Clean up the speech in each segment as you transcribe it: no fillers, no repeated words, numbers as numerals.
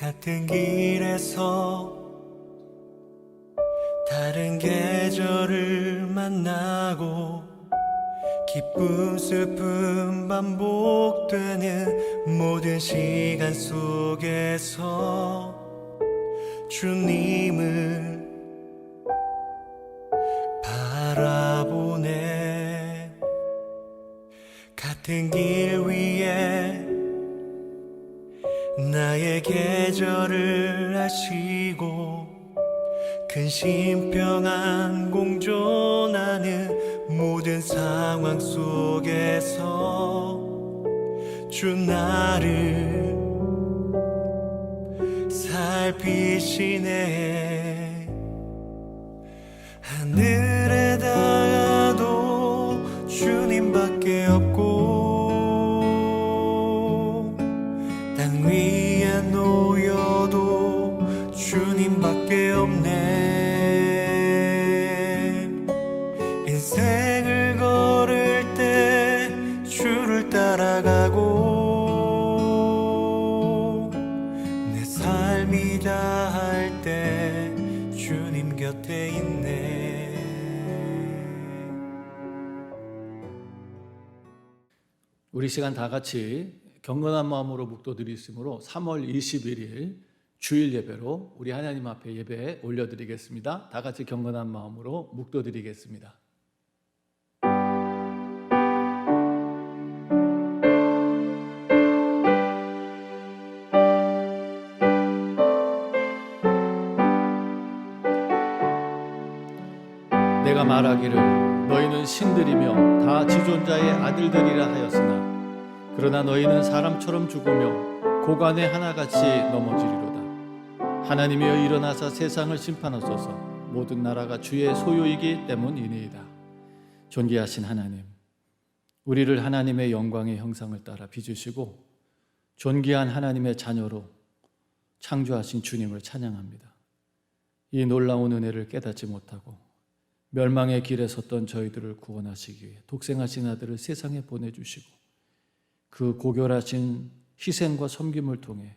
같은 길에서 다른 계절을 만나고 기쁨 슬픔 반복되는 모든 시간 속에서 주님을 바라보네. 같은 길 위에 나의 계절을 아시고 근심 평안 공존하는 모든 상황 속에서 주 나를 살피시네. 하늘에 닿아도 주님밖에 없고 땅 위에 놓여도 주님밖에 없네. 인생을 걸을 때 주를 따라가고 내 삶이 다할 때 주님 곁에 있네. 우리 시간 다 같이 경건한 마음으로 묵도드리심으로 3월 21일 주일 예배로 우리 하나님 앞에 예배 올려드리겠습니다. 다 같이 경건한 마음으로 묵도드리겠습니다. 내가 말하기를 너희는 신들이며 다 지존자의 아들들이라 하였으나 그러나 너희는 사람처럼 죽으며 고관에 하나같이 넘어지리로다. 하나님이여 일어나사 세상을 심판하소서. 모든 나라가 주의 소유이기 때문이니이다. 존귀하신 하나님, 우리를 하나님의 영광의 형상을 따라 빚으시고 존귀한 하나님의 자녀로 창조하신 주님을 찬양합니다. 이 놀라운 은혜를 깨닫지 못하고 멸망의 길에 섰던 저희들을 구원하시기 위해 독생하신 아들을 세상에 보내주시고 그 고결하신 희생과 섬김을 통해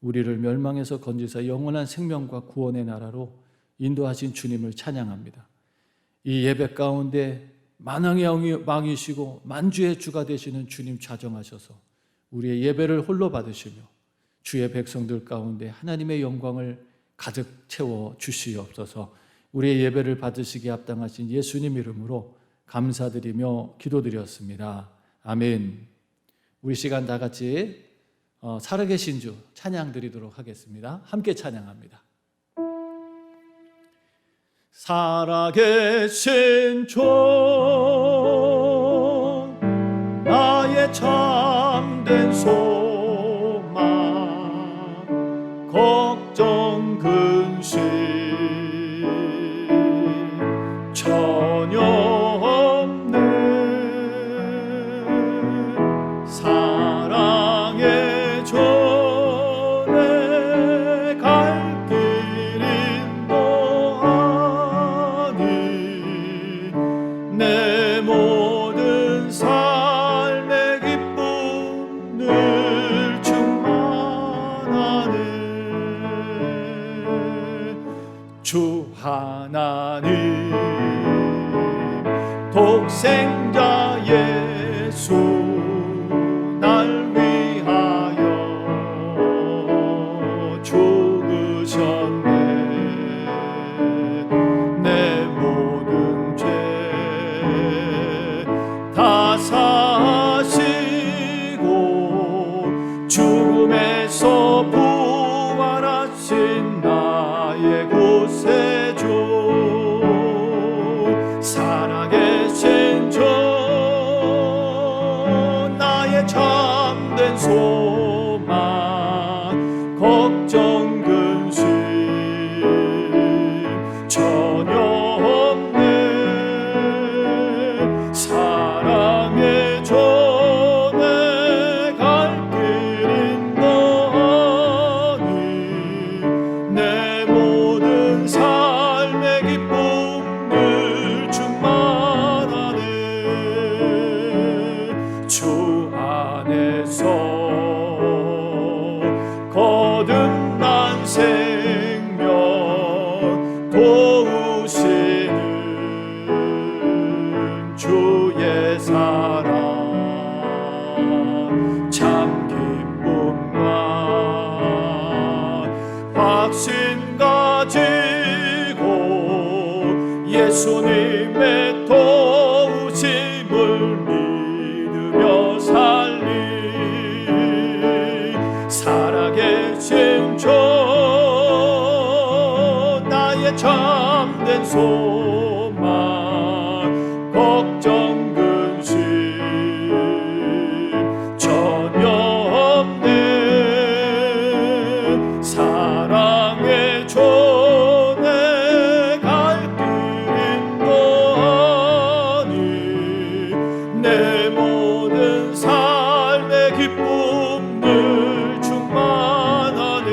우리를 멸망에서 건지사 영원한 생명과 구원의 나라로 인도하신 주님을 찬양합니다. 이 예배 가운데 만왕의 왕이시고 만주의 주가 되시는 주님 좌정하셔서 우리의 예배를 홀로 받으시며 주의 백성들 가운데 하나님의 영광을 가득 채워 주시옵소서. 우리의 예배를 받으시기에 합당하신 예수님 이름으로 감사드리며 기도드렸습니다. 아멘. 우리 시간 다 같이 살아계신 주 찬양 드리도록 하겠습니다. 함께 찬양합니다. 살아계신 주 나의 참된 소망 걱정 근심 전혀 없는 사랑의 전에 갈 길인 너 아니 내 모든 삶의 기쁨 늘 충만하네. 주 하나님 독생자 예수 날 위하여 죽으셨네. 내 모든 죄 다 사시고 죽음에서 부활하신 나의 구세주 살아계신 주 나의 참된 소망 걱정 근심 전혀 없네. 사랑의 전에 갈 길인 너 아니 내 모든 삶의 기쁨 늘 충만하네. 주 안에서 거듭 확신 가지고 예수님의 도우심을 믿으며 살리 살아계신 주 나의 참된 소망 걱정 근심 전혀 없네 사랑의 주 내 갈 길인 너니 내 모든 삶의 기쁨 늘 충만하네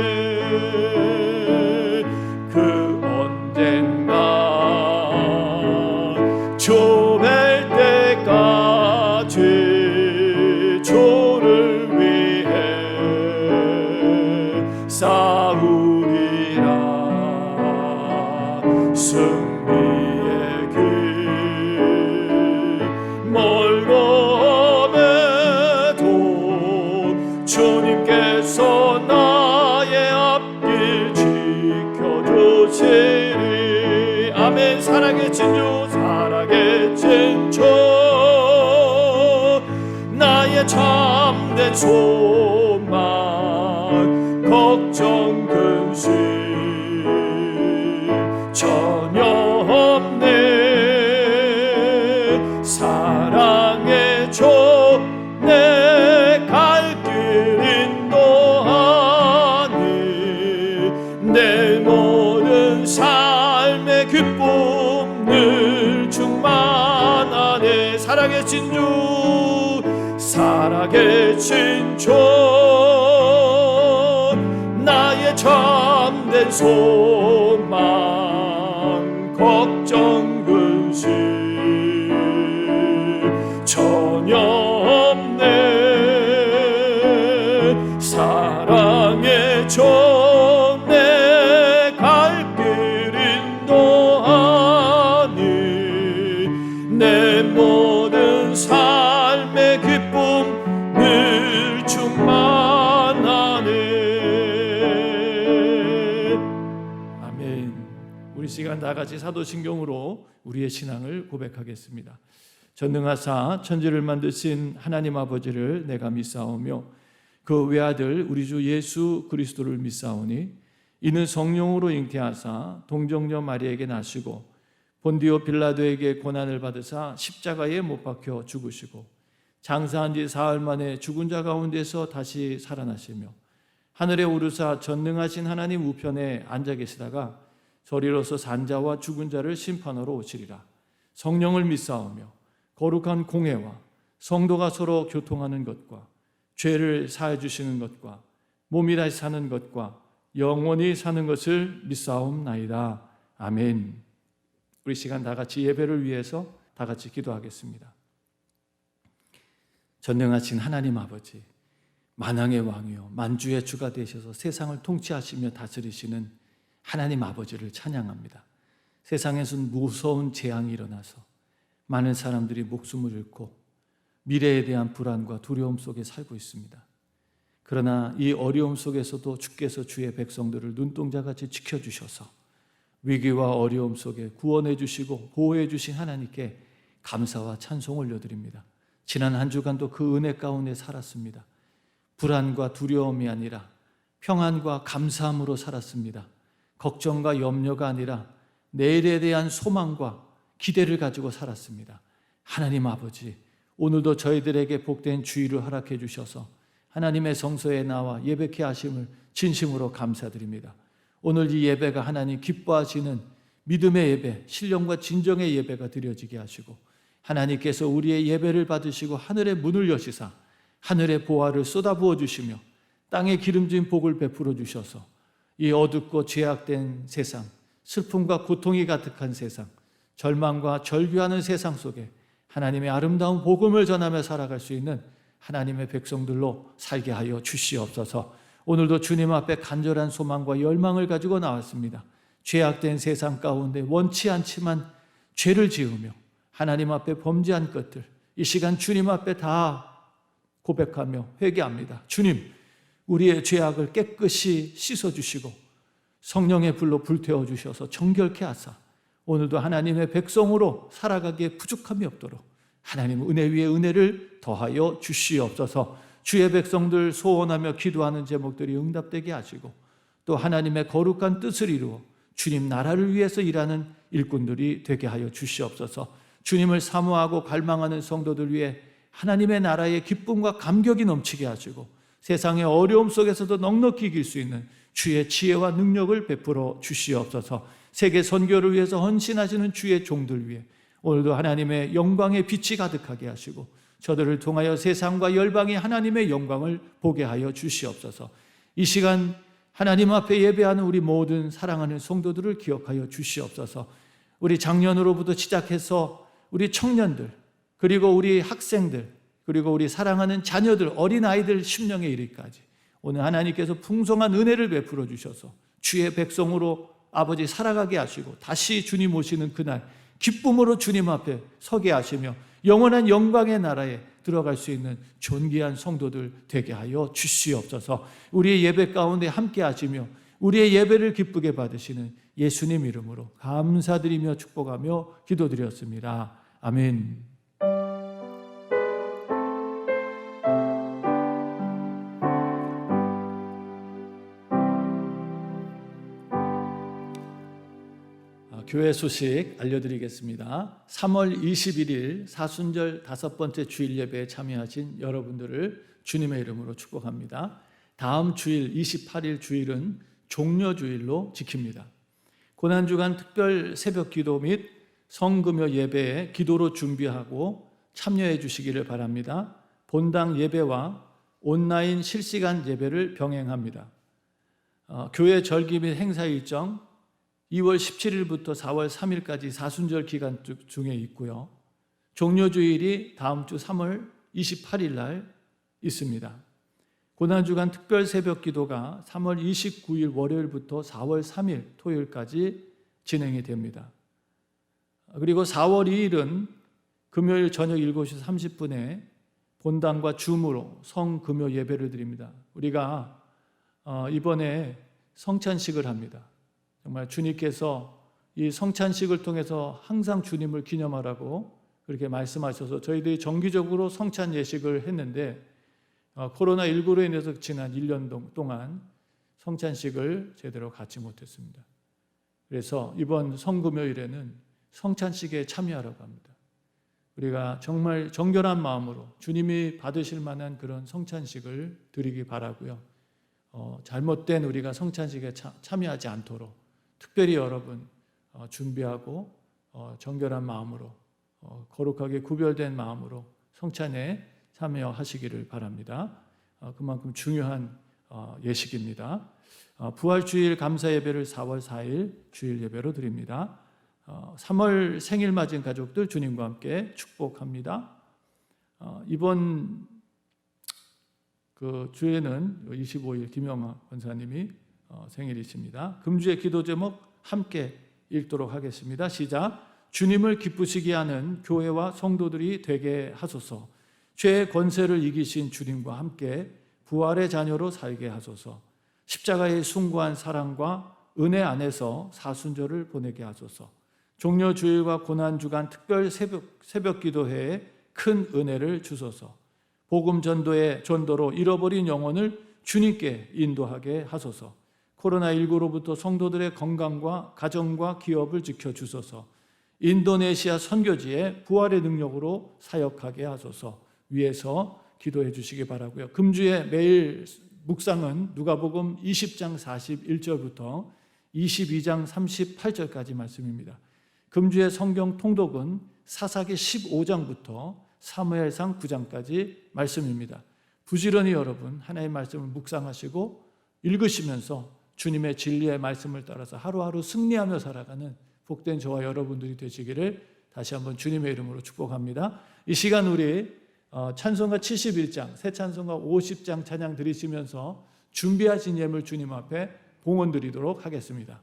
그 언젠가 주 뵐 때까지 주를 위해 싸우리라 승리의 길 멀고매도 주님께서 나의 앞길 지켜주시리 아멘 살아계신 주 살아계신 주 나의 참된 소망 걱정 근심 전혀 없네 사랑의 주 내 갈 길 인도하니 내 모든 삶의 기쁨 늘 충만하네 살아계신 주 살아계신 주 나의 참된 소망 걱정 근심 전혀 없네 사랑의 주 내 갈 길 인도하니 내 모든 삶의 기쁨 늘 충만하네 아멘 우리 시간 다 같이 사도신경으로 우리의 신앙을 고백하겠습니다. 전능하사 천지를 만드신 하나님 아버지를 내가 믿사오며 그 외아들 우리 주 예수 그리스도를 믿사오니 이는 성령으로 잉태하사 동정녀 마리아에게 나시고 본디오 빌라도에게 고난을 받으사 십자가에 못 박혀 죽으시고 장사한 지 사흘 만에 죽은 자 가운데서 다시 살아나시며 하늘에 오르사 전능하신 하나님 우편에 앉아 계시다가 저리로서 산자와 죽은 자를 심판하러 오시리라. 성령을 믿사오며 거룩한 공회와 성도가 서로 교통하는 것과 죄를 사해 주시는 것과 몸이 다시 사는 것과 영원히 사는 것을 믿사옵나이다. 아멘. 우리 시간 다 같이 예배를 위해서 다 같이 기도하겠습니다. 전능하신 하나님 아버지, 만왕의 왕이요 만주의 주가 되셔서 세상을 통치하시며 다스리시는 하나님 아버지를 찬양합니다. 세상에서는 무서운 재앙이 일어나서 많은 사람들이 목숨을 잃고 미래에 대한 불안과 두려움 속에 살고 있습니다. 그러나 이 어려움 속에서도 주께서 주의 백성들을 눈동자같이 지켜주셔서 위기와 어려움 속에 구원해 주시고 보호해 주신 하나님께 감사와 찬송 올려드립니다. 지난 한 주간도 그 은혜 가운데 살았습니다. 불안과 두려움이 아니라 평안과 감사함으로 살았습니다. 걱정과 염려가 아니라 내일에 대한 소망과 기대를 가지고 살았습니다. 하나님 아버지, 오늘도 저희들에게 복된 주의를 허락해 주셔서 하나님의 성소에 나와 예배케 하심을 진심으로 감사드립니다. 오늘 이 예배가 하나님 기뻐하시는 믿음의 예배, 신령과 진정의 예배가 드려지게 하시고 하나님께서 우리의 예배를 받으시고 하늘의 문을 여시사 하늘의 보화를 쏟아부어 주시며 땅에 기름진 복을 베풀어 주셔서 이 어둡고 죄악된 세상, 슬픔과 고통이 가득한 세상, 절망과 절규하는 세상 속에 하나님의 아름다운 복음을 전하며 살아갈 수 있는 하나님의 백성들로 살게 하여 주시옵소서. 오늘도 주님 앞에 간절한 소망과 열망을 가지고 나왔습니다. 죄악된 세상 가운데 원치 않지만 죄를 지으며 하나님 앞에 범죄한 것들, 이 시간 주님 앞에 다 고백하며 회개합니다. 주님, 우리의 죄악을 깨끗이 씻어주시고 성령의 불로 불태워 주셔서 정결케 하사 오늘도 하나님의 백성으로 살아가기에 부족함이 없도록 하나님 은혜 위에 은혜를 더하여 주시옵소서. 주의 백성들 소원하며 기도하는 제목들이 응답되게 하시고 또 하나님의 거룩한 뜻을 이루어 주님 나라를 위해서 일하는 일꾼들이 되게 하여 주시옵소서. 주님을 사모하고 갈망하는 성도들 위해 하나님의 나라의 기쁨과 감격이 넘치게 하시고 세상의 어려움 속에서도 넉넉히 이길 수 있는 주의 지혜와 능력을 베풀어 주시옵소서. 세계 선교를 위해서 헌신하시는 주의 종들 위해 오늘도 하나님의 영광의 빛이 가득하게 하시고 저들을 통하여 세상과 열방이 하나님의 영광을 보게 하여 주시옵소서. 이 시간 하나님 앞에 예배하는 우리 모든 사랑하는 성도들을 기억하여 주시옵소서. 우리 작년으로부터 시작해서 우리 청년들 그리고 우리 학생들 그리고 우리 사랑하는 자녀들 어린아이들 심령에 이르기까지 오늘 하나님께서 풍성한 은혜를 베풀어 주셔서 주의 백성으로 아버지 살아가게 하시고 다시 주님 오시는 그날 기쁨으로 주님 앞에 서게 하시며 영원한 영광의 나라에 들어갈 수 있는 존귀한 성도들 되게 하여 주시옵소서. 우리의 예배 가운데 함께 하시며 우리의 예배를 기쁘게 받으시는 예수님 이름으로 감사드리며 축복하며 기도드렸습니다. 아멘. 교회 소식 알려드리겠습니다. 3월 21일 사순절 5번째 주일 예배에 참여하신 여러분들을 주님의 이름으로 축복합니다. 다음 주일 28일 주일은 종려주일로 지킵니다. 고난주간 특별 새벽 기도 및 성금요 예배에 기도로 준비하고 참여해 주시기를 바랍니다. 본당 예배와 온라인 실시간 예배를 병행합니다. 교회 절기 및 행사 일정 2월 17일부터 4월 3일까지 사순절 기간 중에 있고요. 종료주일이 다음 주 3월 28일 날 있습니다. 고난주간 특별 새벽 기도가 3월 29일 월요일부터 4월 3일 토요일까지 진행이 됩니다. 그리고 4월 2일은 금요일 저녁 7시 30분에 본당과 줌으로 성금요 예배를 드립니다. 우리가 이번에 성찬식을 합니다. 정말 주님께서 이 성찬식을 통해서 항상 주님을 기념하라고 그렇게 말씀하셔서 저희들이 정기적으로 성찬 예식을 했는데 코로나19로 인해서 지난 1년 동안 성찬식을 제대로 갖지 못했습니다. 그래서 이번 성금요일에는 성찬식에 참여하라고 합니다. 우리가 정말 정결한 마음으로 주님이 받으실 만한 그런 성찬식을 드리기 바라고요. 잘못된 우리가 성찬식에 참여하지 않도록 특별히 여러분 준비하고 정결한 마음으로 거룩하게 구별된 마음으로 성찬에 참여하시기를 바랍니다. 그만큼 중요한 예식입니다. 부활주일 감사예배를 4월 4일 주일 예배로 드립니다. 3월 생일 맞은 가족들 주님과 함께 축복합니다. 이번 그 주에는 25일 김영하 권사님이 생일이십니다. 금주의 기도 제목 함께 읽도록 하겠습니다. 시작. 주님을 기쁘시게 하는 교회와 성도들이 되게 하소서. 죄의 권세를 이기신 주님과 함께 부활의 자녀로 살게 하소서. 십자가의 숭고한 사랑과 은혜 안에서 사순절을 보내게 하소서. 종려주일과 고난주간 특별 새벽 기도회에 큰 은혜를 주소서. 복음 전도로 잃어버린 영혼을 주님께 인도하게 하소서. 코로나19로부터 성도들의 건강과 가정과 기업을 지켜주소서. 인도네시아 선교지에 부활의 능력으로 사역하게 하소서. 위에서 기도해 주시기 바라고요. 금주의 매일 묵상은 누가복음 20장 41절부터 22장 38절까지 말씀입니다. 금주의 성경 통독은 사사기 15장부터 사무엘상 9장까지 말씀입니다. 부지런히 여러분 하나님의 말씀을 묵상하시고 읽으시면서 주님의 진리의 말씀을 따라서 하루하루 승리하며 살아가는 복된 저와 여러분들이 되시기를 다시 한번 주님의 이름으로 축복합니다. 이 시간 우리 찬송가 71장, 새 찬송가 50장 찬양 드리시면서 준비하신 예물 주님 앞에 봉헌 드리도록 하겠습니다.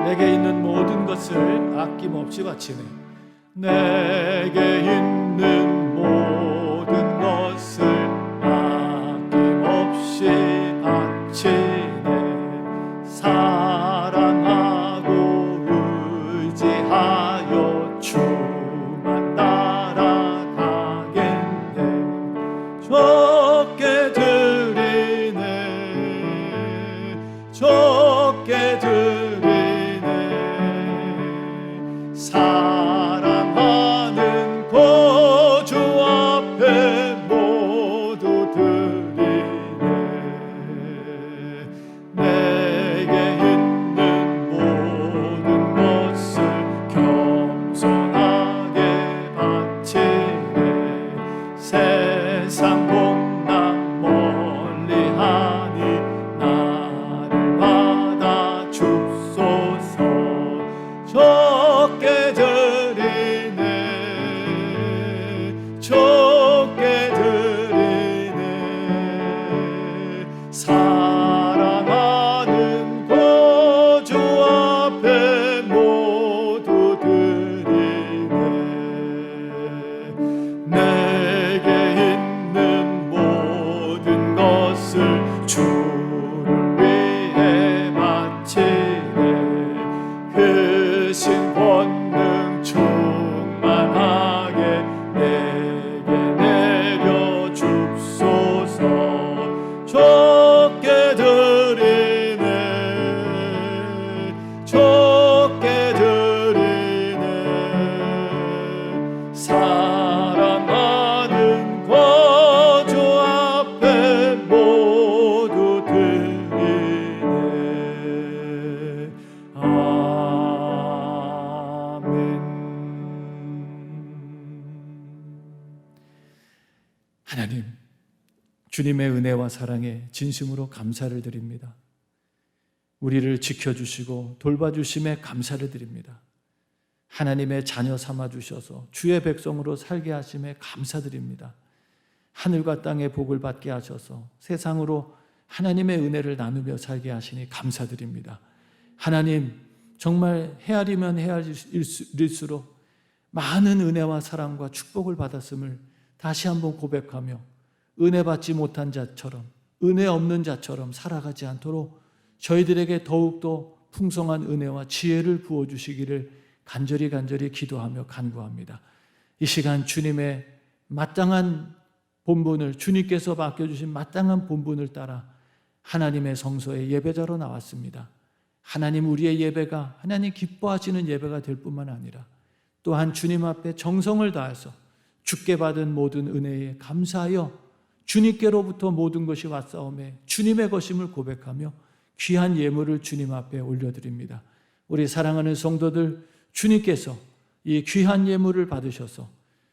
내게 있는 모든 것을 아낌없이 바치네. 내게 있는 모든 것을 사랑하는 거주 앞에 모두 드리네. 아멘. 하나님, 주님의 은혜와 사랑에 진심으로 감사를 드립니다. 우리를 지켜주시고 돌봐주심에 감사를 드립니다. 하나님의 자녀 삼아주셔서 주의 백성으로 살게 하심에 감사드립니다. 하늘과 땅의 복을 받게 하셔서 세상으로 하나님의 은혜를 나누며 살게 하시니 감사드립니다. 하나님, 정말 헤아리면 헤아릴수록 많은 은혜와 사랑과 축복을 받았음을 다시 한번 고백하며 은혜 받지 못한 자처럼, 은혜 없는 자처럼 살아가지 않도록 저희들에게 더욱더 풍성한 은혜와 지혜를 부어주시기를 간절히 기도하며 간구합니다. 이 시간 주님의 마땅한 본분을, 주님께서 맡겨주신 마땅한 본분을 따라 하나님의 성소에 예배자로 나왔습니다. 하나님, 우리의 예배가 하나님 기뻐하시는 예배가 될 뿐만 아니라 또한 주님 앞에 정성을 다해서 주께 받은 모든 은혜에 감사하여 주님께로부터 모든 것이 왔사오매 주님의 것임을 고백하며 귀한 예물을 주님 앞에 올려드립니다. 우리 사랑하는 성도들, 주님께서 이 귀한 예물을 받으셔서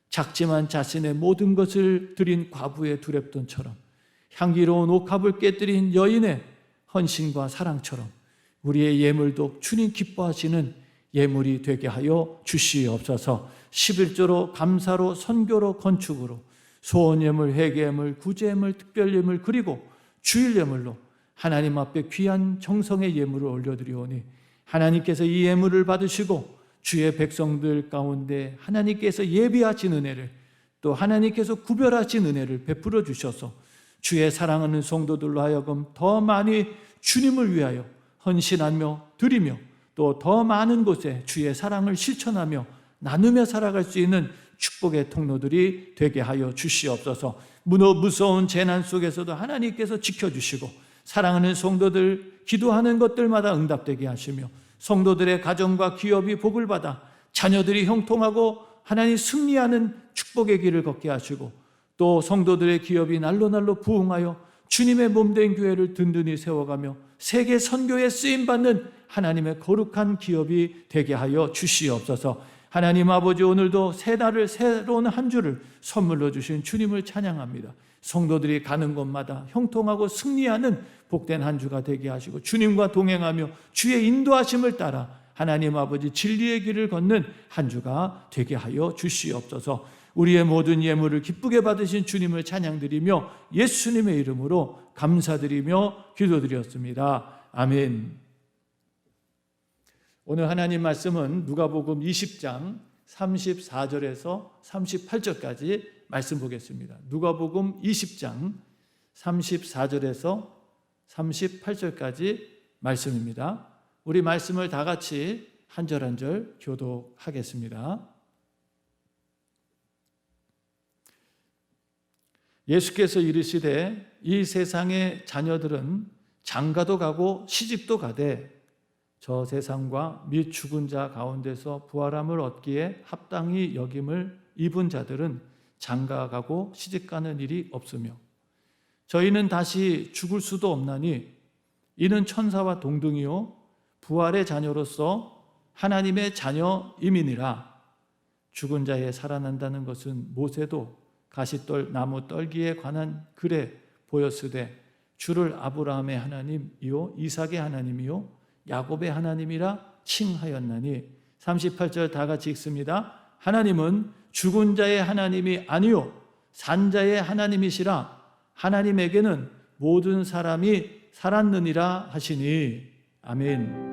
작지만 자신의 모든 것을 드린 과부의 두렙돈처럼, 향기로운 옥합을 깨뜨린 여인의 헌신과 사랑처럼 우리의 예물도 주님 기뻐하시는 예물이 되게 하여 주시옵소서. 11조로 감사로 선교로 건축으로 소원예물, 회개예물, 구제예물, 특별예물, 그리고 주일예물로 하나님 앞에 귀한 정성의 예물을 올려드리오니 하나님께서 이 예물을 받으시고 주의 백성들 가운데 하나님께서 예비하신 은혜를, 또 하나님께서 구별하신 은혜를 베풀어 주셔서 주의 사랑하는 성도들로 하여금 더 많이 주님을 위하여 헌신하며 드리며 또 더 많은 곳에 주의 사랑을 실천하며 나누며 살아갈 수 있는 축복의 통로들이 되게 하여 주시옵소서. 무서운 재난 속에서도 하나님께서 지켜주시고 사랑하는 성도들 기도하는 것들마다 응답되게 하시며 성도들의 가정과 기업이 복을 받아 자녀들이 형통하고 하나님 승리하는 축복의 길을 걷게 하시고 또 성도들의 기업이 날로 부흥하여 주님의 몸된 교회를 든든히 세워가며 세계 선교에 쓰임받는 하나님의 거룩한 기업이 되게 하여 주시옵소서. 하나님 아버지, 오늘도 새 날을, 새로운 한 주를 선물로 주신 주님을 찬양합니다. 성도들이 가는 곳마다 형통하고 승리하는 복된 한 주가 되게 하시고 주님과 동행하며 주의 인도하심을 따라 하나님 아버지 진리의 길을 걷는 한 주가 되게 하여 주시옵소서. 우리의 모든 예물을 기쁘게 받으신 주님을 찬양드리며 예수님의 이름으로 감사드리며 기도드렸습니다. 아멘. 오늘 하나님 말씀은 누가복음 20장 34절에서 38절까지 말씀 보겠습니다. 누가복음 20장 34절에서 38절까지 말씀입니다. 우리 말씀을 다 같이 한 절 한 절 교독하겠습니다. 예수께서 이르시되 이 세상의 자녀들은 장가도 가고 시집도 가되 저 세상과 및 죽은 자 가운데서 부활함을 얻기에 합당히 여김을 입은 자들은 장가 가고 시집 가는 일이 없으며 저희는 다시 죽을 수도 없나니 이는 천사와 동등이요 부활의 자녀로서 하나님의 자녀임이니라. 죽은 자에 살아난다는 것은 모세도 가시떨 나무 떨기에 관한 글에 보였으되 주를 아브라함의 하나님이요 이삭의 하나님이요 야곱의 하나님이라 칭하였나니 38절 다 같이 읽습니다. 하나님은 죽은 자의 하나님이 아니요 산 자의 하나님이시라. 하나님에게는 모든 사람이 살았느니라 하시니. 아멘.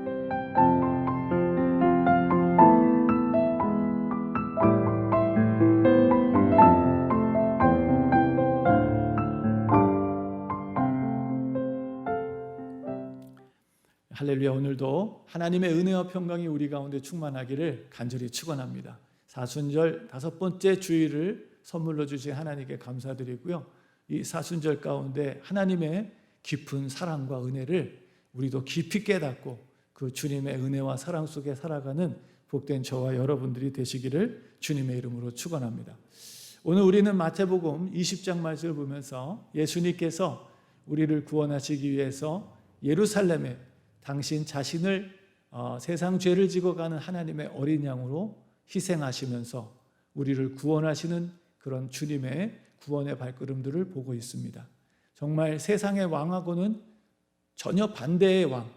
할렐루야. 오늘도 하나님의 은혜와 평강이 우리 가운데 충만하기를 간절히 축원합니다. 사순절 5번째 주일을 선물로 주신 하나님께 감사드리고요. 이 사순절 가운데 하나님의 깊은 사랑과 은혜를 우리도 깊이 깨닫고 그 주님의 은혜와 사랑 속에 살아가는 복된 저와 여러분들이 되시기를 주님의 이름으로 축원합니다. 오늘 우리는 마태복음 20장 말씀을 보면서 예수님께서 우리를 구원하시기 위해서 예루살렘에 당신 자신을 세상 죄를 지고 가는 하나님의 어린 양으로 희생하시면서 우리를 구원하시는 그런 주님의 구원의 발걸음들을 보고 있습니다. 정말 세상의 왕하고는 전혀 반대의 왕,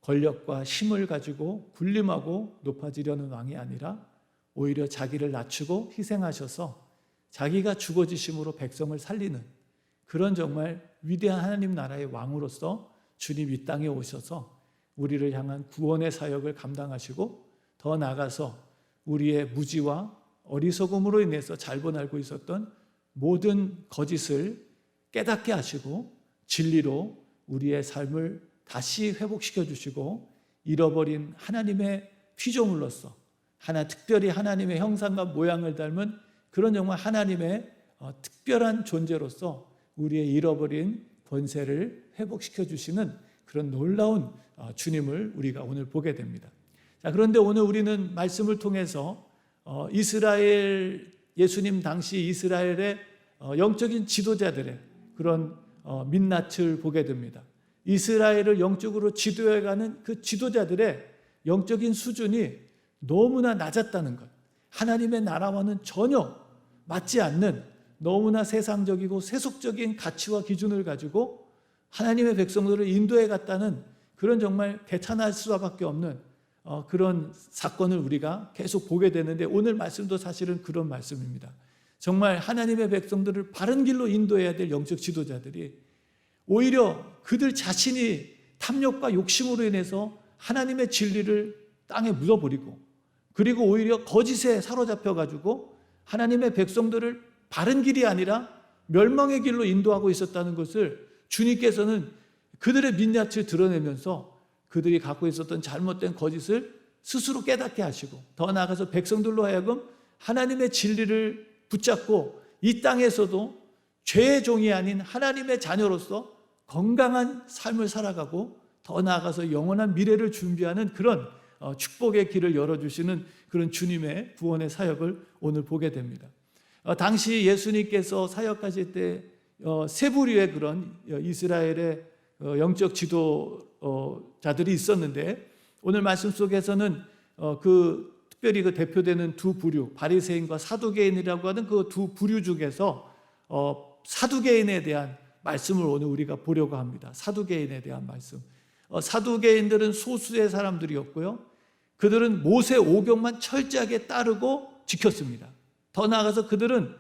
권력과 힘을 가지고 군림하고 높아지려는 왕이 아니라 오히려 자기를 낮추고 희생하셔서 자기가 죽어지심으로 백성을 살리는 그런 정말 위대한 하나님 나라의 왕으로서 주님 이 땅에 오셔서 우리를 향한 구원의 사역을 감당하시고 더 나아가서 우리의 무지와 어리석음으로 인해서 잘못 알고 있었던 모든 거짓을 깨닫게 하시고 진리로 우리의 삶을 다시 회복시켜 주시고 잃어버린 하나님의 피조물로서 특별히 하나님의 형상과 모양을 닮은 그런 정말 하나님의 특별한 존재로서 우리의 잃어버린 권세를 회복시켜 주시는 그런 놀라운 주님을 우리가 오늘 보게 됩니다. 자, 그런데 오늘 우리는 말씀을 통해서 이스라엘 예수님 당시 이스라엘의 영적인 지도자들의 그런 민낯을 보게 됩니다. 이스라엘을 영적으로 지도해가는 그 지도자들의 영적인 수준이 너무나 낮았다는 것, 하나님의 나라와는 전혀 맞지 않는 너무나 세상적이고 세속적인 가치와 기준을 가지고 하나님의 백성들을 인도해 갔다는 그런 정말 개탄할 수밖에 없는 그런 사건을 우리가 계속 보게 되는데 오늘 말씀도 사실은 그런 말씀입니다. 정말 하나님의 백성들을 바른 길로 인도해야 될 영적 지도자들이 오히려 그들 자신이 탐욕과 욕심으로 인해서 하나님의 진리를 땅에 묻어버리고 그리고 오히려 거짓에 사로잡혀가지고 하나님의 백성들을 바른 길이 아니라 멸망의 길로 인도하고 있었다는 것을 주님께서는 그들의 민낯을 드러내면서 그들이 갖고 있었던 잘못된 거짓을 스스로 깨닫게 하시고 더 나아가서 백성들로 하여금 하나님의 진리를 붙잡고 이 땅에서도 죄의 종이 아닌 하나님의 자녀로서 건강한 삶을 살아가고 더 나아가서 영원한 미래를 준비하는 그런 축복의 길을 열어주시는 그런 주님의 구원의 사역을 오늘 보게 됩니다. 당시 예수님께서 사역하실 때 세 부류의 그런 이스라엘의 영적 지도자들이 있었는데 오늘 말씀 속에서는 특별히 그 대표되는 두 부류 바리새인과 사두개인이라고 하는 그 두 부류 중에서 사두개인에 대한 말씀을 오늘 우리가 보려고 합니다. 사두개인에 대한 말씀. 사두개인들은 소수의 사람들이었고요. 그들은 모세 오경만 철저하게 따르고 지켰습니다. 더 나아가서 그들은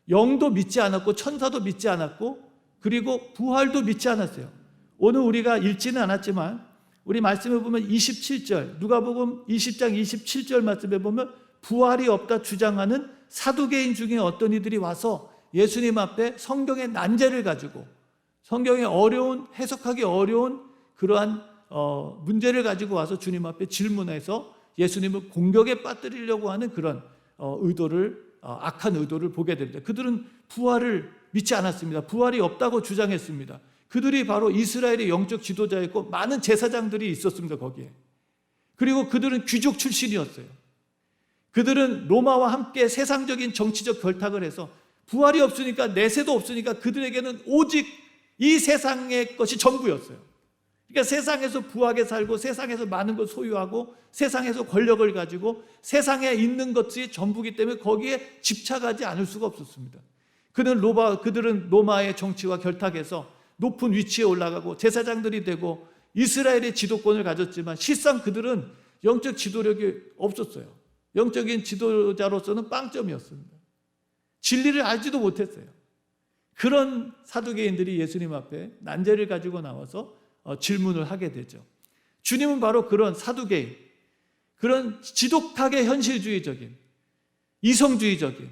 영도 믿지 않았고 천사도 믿지 않았고 그리고 부활도 믿지 않았어요. 오늘 우리가 읽지는 않았지만 우리 말씀에 보면 27절 누가복음 20장 27절 말씀에 보면 부활이 없다 주장하는 사두개인 중에 어떤 이들이 와서 예수님 앞에 성경의 난제를 가지고 성경의 해석하기 어려운 그러한 문제를 가지고 와서 주님 앞에 질문해서 예수님을 공격에 빠뜨리려고 하는 그런 악한 의도를 보게 됩니다. 그들은 부활을 믿지 않았습니다. 부활이 없다고 주장했습니다. 그들이 바로 이스라엘의 영적 지도자였고 많은 제사장들이 있었습니다. 거기에. 그리고 그들은 귀족 출신이었어요. 그들은 로마와 함께 세상적인 정치적 결탁을 해서 부활이 없으니까 내세도 없으니까 그들에게는 오직 이 세상의 것이 전부였어요. 그러니까 세상에서 부하게 살고 세상에서 많은 걸 소유하고 세상에서 권력을 가지고 세상에 있는 것이 전부기 때문에 거기에 집착하지 않을 수가 없었습니다. 그들은 로마의 정치와 결탁해서 높은 위치에 올라가고 제사장들이 되고 이스라엘의 지도권을 가졌지만 실상 그들은 영적 지도력이 없었어요. 영적인 지도자로서는 빵점이었습니다. 진리를 알지도 못했어요. 그런 사두개인들이 예수님 앞에 난제를 가지고 나와서 질문을 하게 되죠. 주님은 바로 그런 사두개인, 그런 지독하게 현실주의적인, 이성주의적인,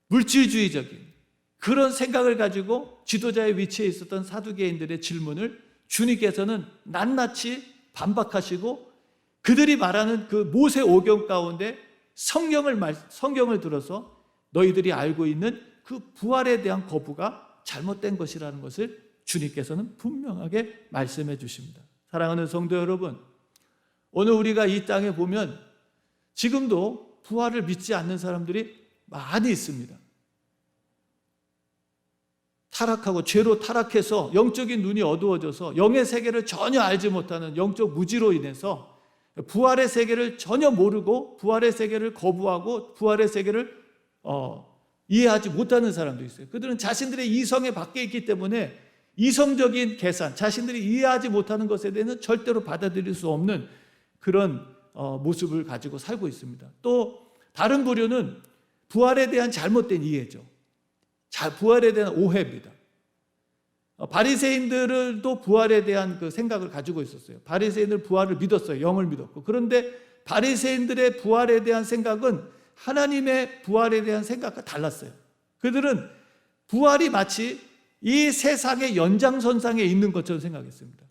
물질주의적인 그런 생각을 가지고 지도자의 위치에 있었던 사두개인들의 질문을 주님께서는 낱낱이 반박하시고 그들이 말하는 그 모세 오경 가운데 성경을 들어서 너희들이 알고 있는 그 부활에 대한 거부가 잘못된 것이라는 것을 주님께서는 분명하게 말씀해 주십니다. 사랑하는 성도 여러분, 오늘 우리가 이 땅에 보면 지금도 부활을 믿지 않는 사람들이 많이 있습니다. 타락하고 죄로 타락해서 영적인 눈이 어두워져서 영의 세계를 전혀 알지 못하는 영적 무지로 인해서 부활의 세계를 전혀 모르고 부활의 세계를 거부하고 부활의 세계를 이해하지 못하는 사람도 있어요. 그들은 자신들의 이성에 밖에 있기 때문에 이성적인 계산, 자신들이 이해하지 못하는 것에 대해서는 절대로 받아들일 수 없는 그런 모습을 가지고 살고 있습니다. 또 다른 부류는 부활에 대한 잘못된 이해죠. 부활에 대한 오해입니다. 바리새인들도 부활에 대한 그 생각을 가지고 있었어요. 바리새인들 부활을 믿었어요. 영을 믿었고. 그런데 바리새인들의 부활에 대한 생각은 하나님의 부활에 대한 생각과 달랐어요. 그들은 부활이 마치 이 세상의 연장선상에 있는 것처럼 생각했습니다.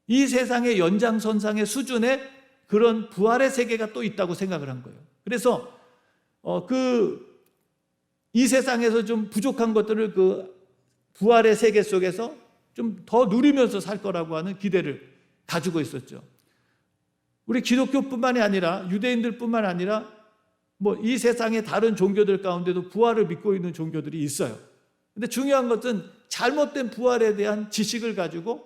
이 세상의 연장선상의 수준에 그런 부활의 세계가 또 있다고 생각을 한 거예요. 그래서 이 세상에서 좀 부족한 것들을 그 부활의 세계 속에서 좀 더 누리면서 살 거라고 하는 기대를 가지고 있었죠. 우리 기독교뿐만이 아니라 유대인들뿐만 아니라 이 세상의 다른 종교들 가운데도 부활을 믿고 있는 종교들이 있어요. 근데 중요한 것은 잘못된 부활에 대한 지식을 가지고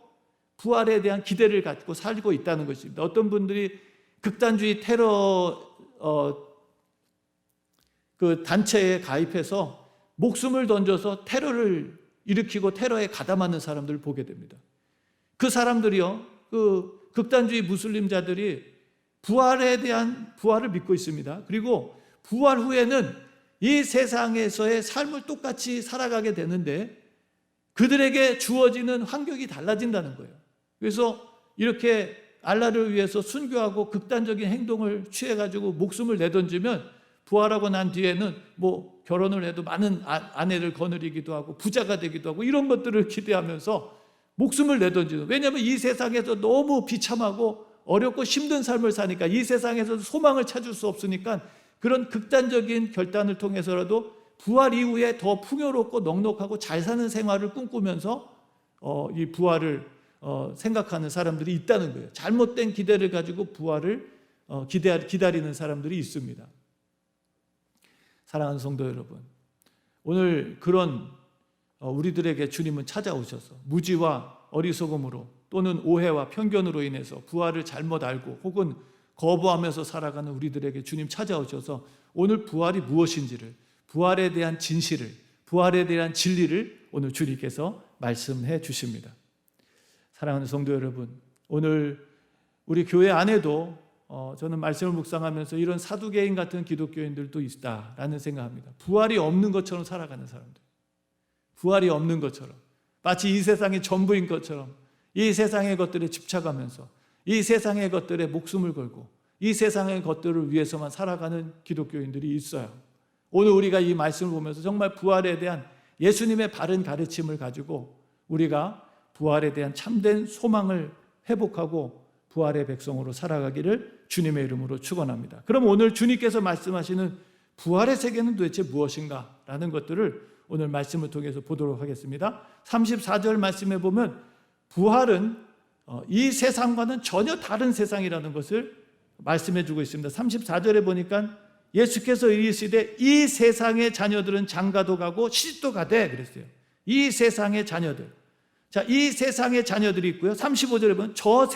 부활에 대한 기대를 갖고 살고 있다는 것입니다. 어떤 분들이 극단주의 테러 그 단체에 가입해서 목숨을 던져서 테러를 일으키고 테러에 가담하는 사람들을 보게 됩니다. 그 사람들이요, 그 극단주의 무슬림자들이 부활에 대한 부활을 믿고 있습니다. 그리고 부활 후에는 이 세상에서의 삶을 똑같이 살아가게 되는데 그들에게 주어지는 환경이 달라진다는 거예요. 그래서 이렇게 알라를 위해서 순교하고 극단적인 행동을 취해가지고 목숨을 내던지면 부활하고 난 뒤에는 결혼을 해도 많은 아내를 거느리기도 하고 부자가 되기도 하고 이런 것들을 기대하면서 목숨을 내던지는, 왜냐하면 이 세상에서 너무 비참하고 어렵고 힘든 삶을 사니까 이 세상에서 소망을 찾을 수 없으니까 그런 극단적인 결단을 통해서라도 부활 이후에 더 풍요롭고 넉넉하고 잘 사는 생활을 꿈꾸면서 이 부활을 생각하는 사람들이 있다는 거예요. 잘못된 기대를 가지고 부활을 기다리는 사람들이 있습니다. 사랑하는 성도 여러분, 오늘 그런 우리들에게 주님은 찾아오셔서 무지와 어리석음으로 또는 오해와 편견으로 인해서 부활을 잘못 알고 혹은 거부하면서 살아가는 우리들에게 주님 찾아오셔서 오늘 부활이 무엇인지를, 부활에 대한 진실을, 부활에 대한 진리를 오늘 주님께서 말씀해 주십니다. 사랑하는 성도 여러분, 오늘 우리 교회 안에도 저는 말씀을 묵상하면서 이런 사두개인 같은 기독교인들도 있다라는 생각합니다. 부활이 없는 것처럼 살아가는 사람들, 부활이 없는 것처럼, 마치 이 세상이 전부인 것처럼 이 세상의 것들에 집착하면서 이 세상의 것들에 목숨을 걸고 이 세상의 것들을 위해서만 살아가는 기독교인들이 있어요. 오늘 우리가 이 말씀을 보면서 정말 부활에 대한 예수님의 바른 가르침을 가지고 우리가 부활에 대한 참된 소망을 회복하고 부활의 백성으로 살아가기를 주님의 이름으로 축원합니다. 그럼 오늘 주님께서 말씀하시는 부활의 세계는 도대체 무엇인가? 라는 것들을 오늘 말씀을 통해서 보도록 하겠습니다. 34절 말씀에 보면 부활은 이 세상과는 전혀 다른 세상이라는 것을 말씀해 주고 있습니다. 34절에 보니까 예수께서 이르시되 이 세상의 자녀들은 장가도 가고 시집도 가되 그랬어요. 이 세상의 자녀들. 자, 이 세상의 자녀들이 있고요. 35절에 보면 저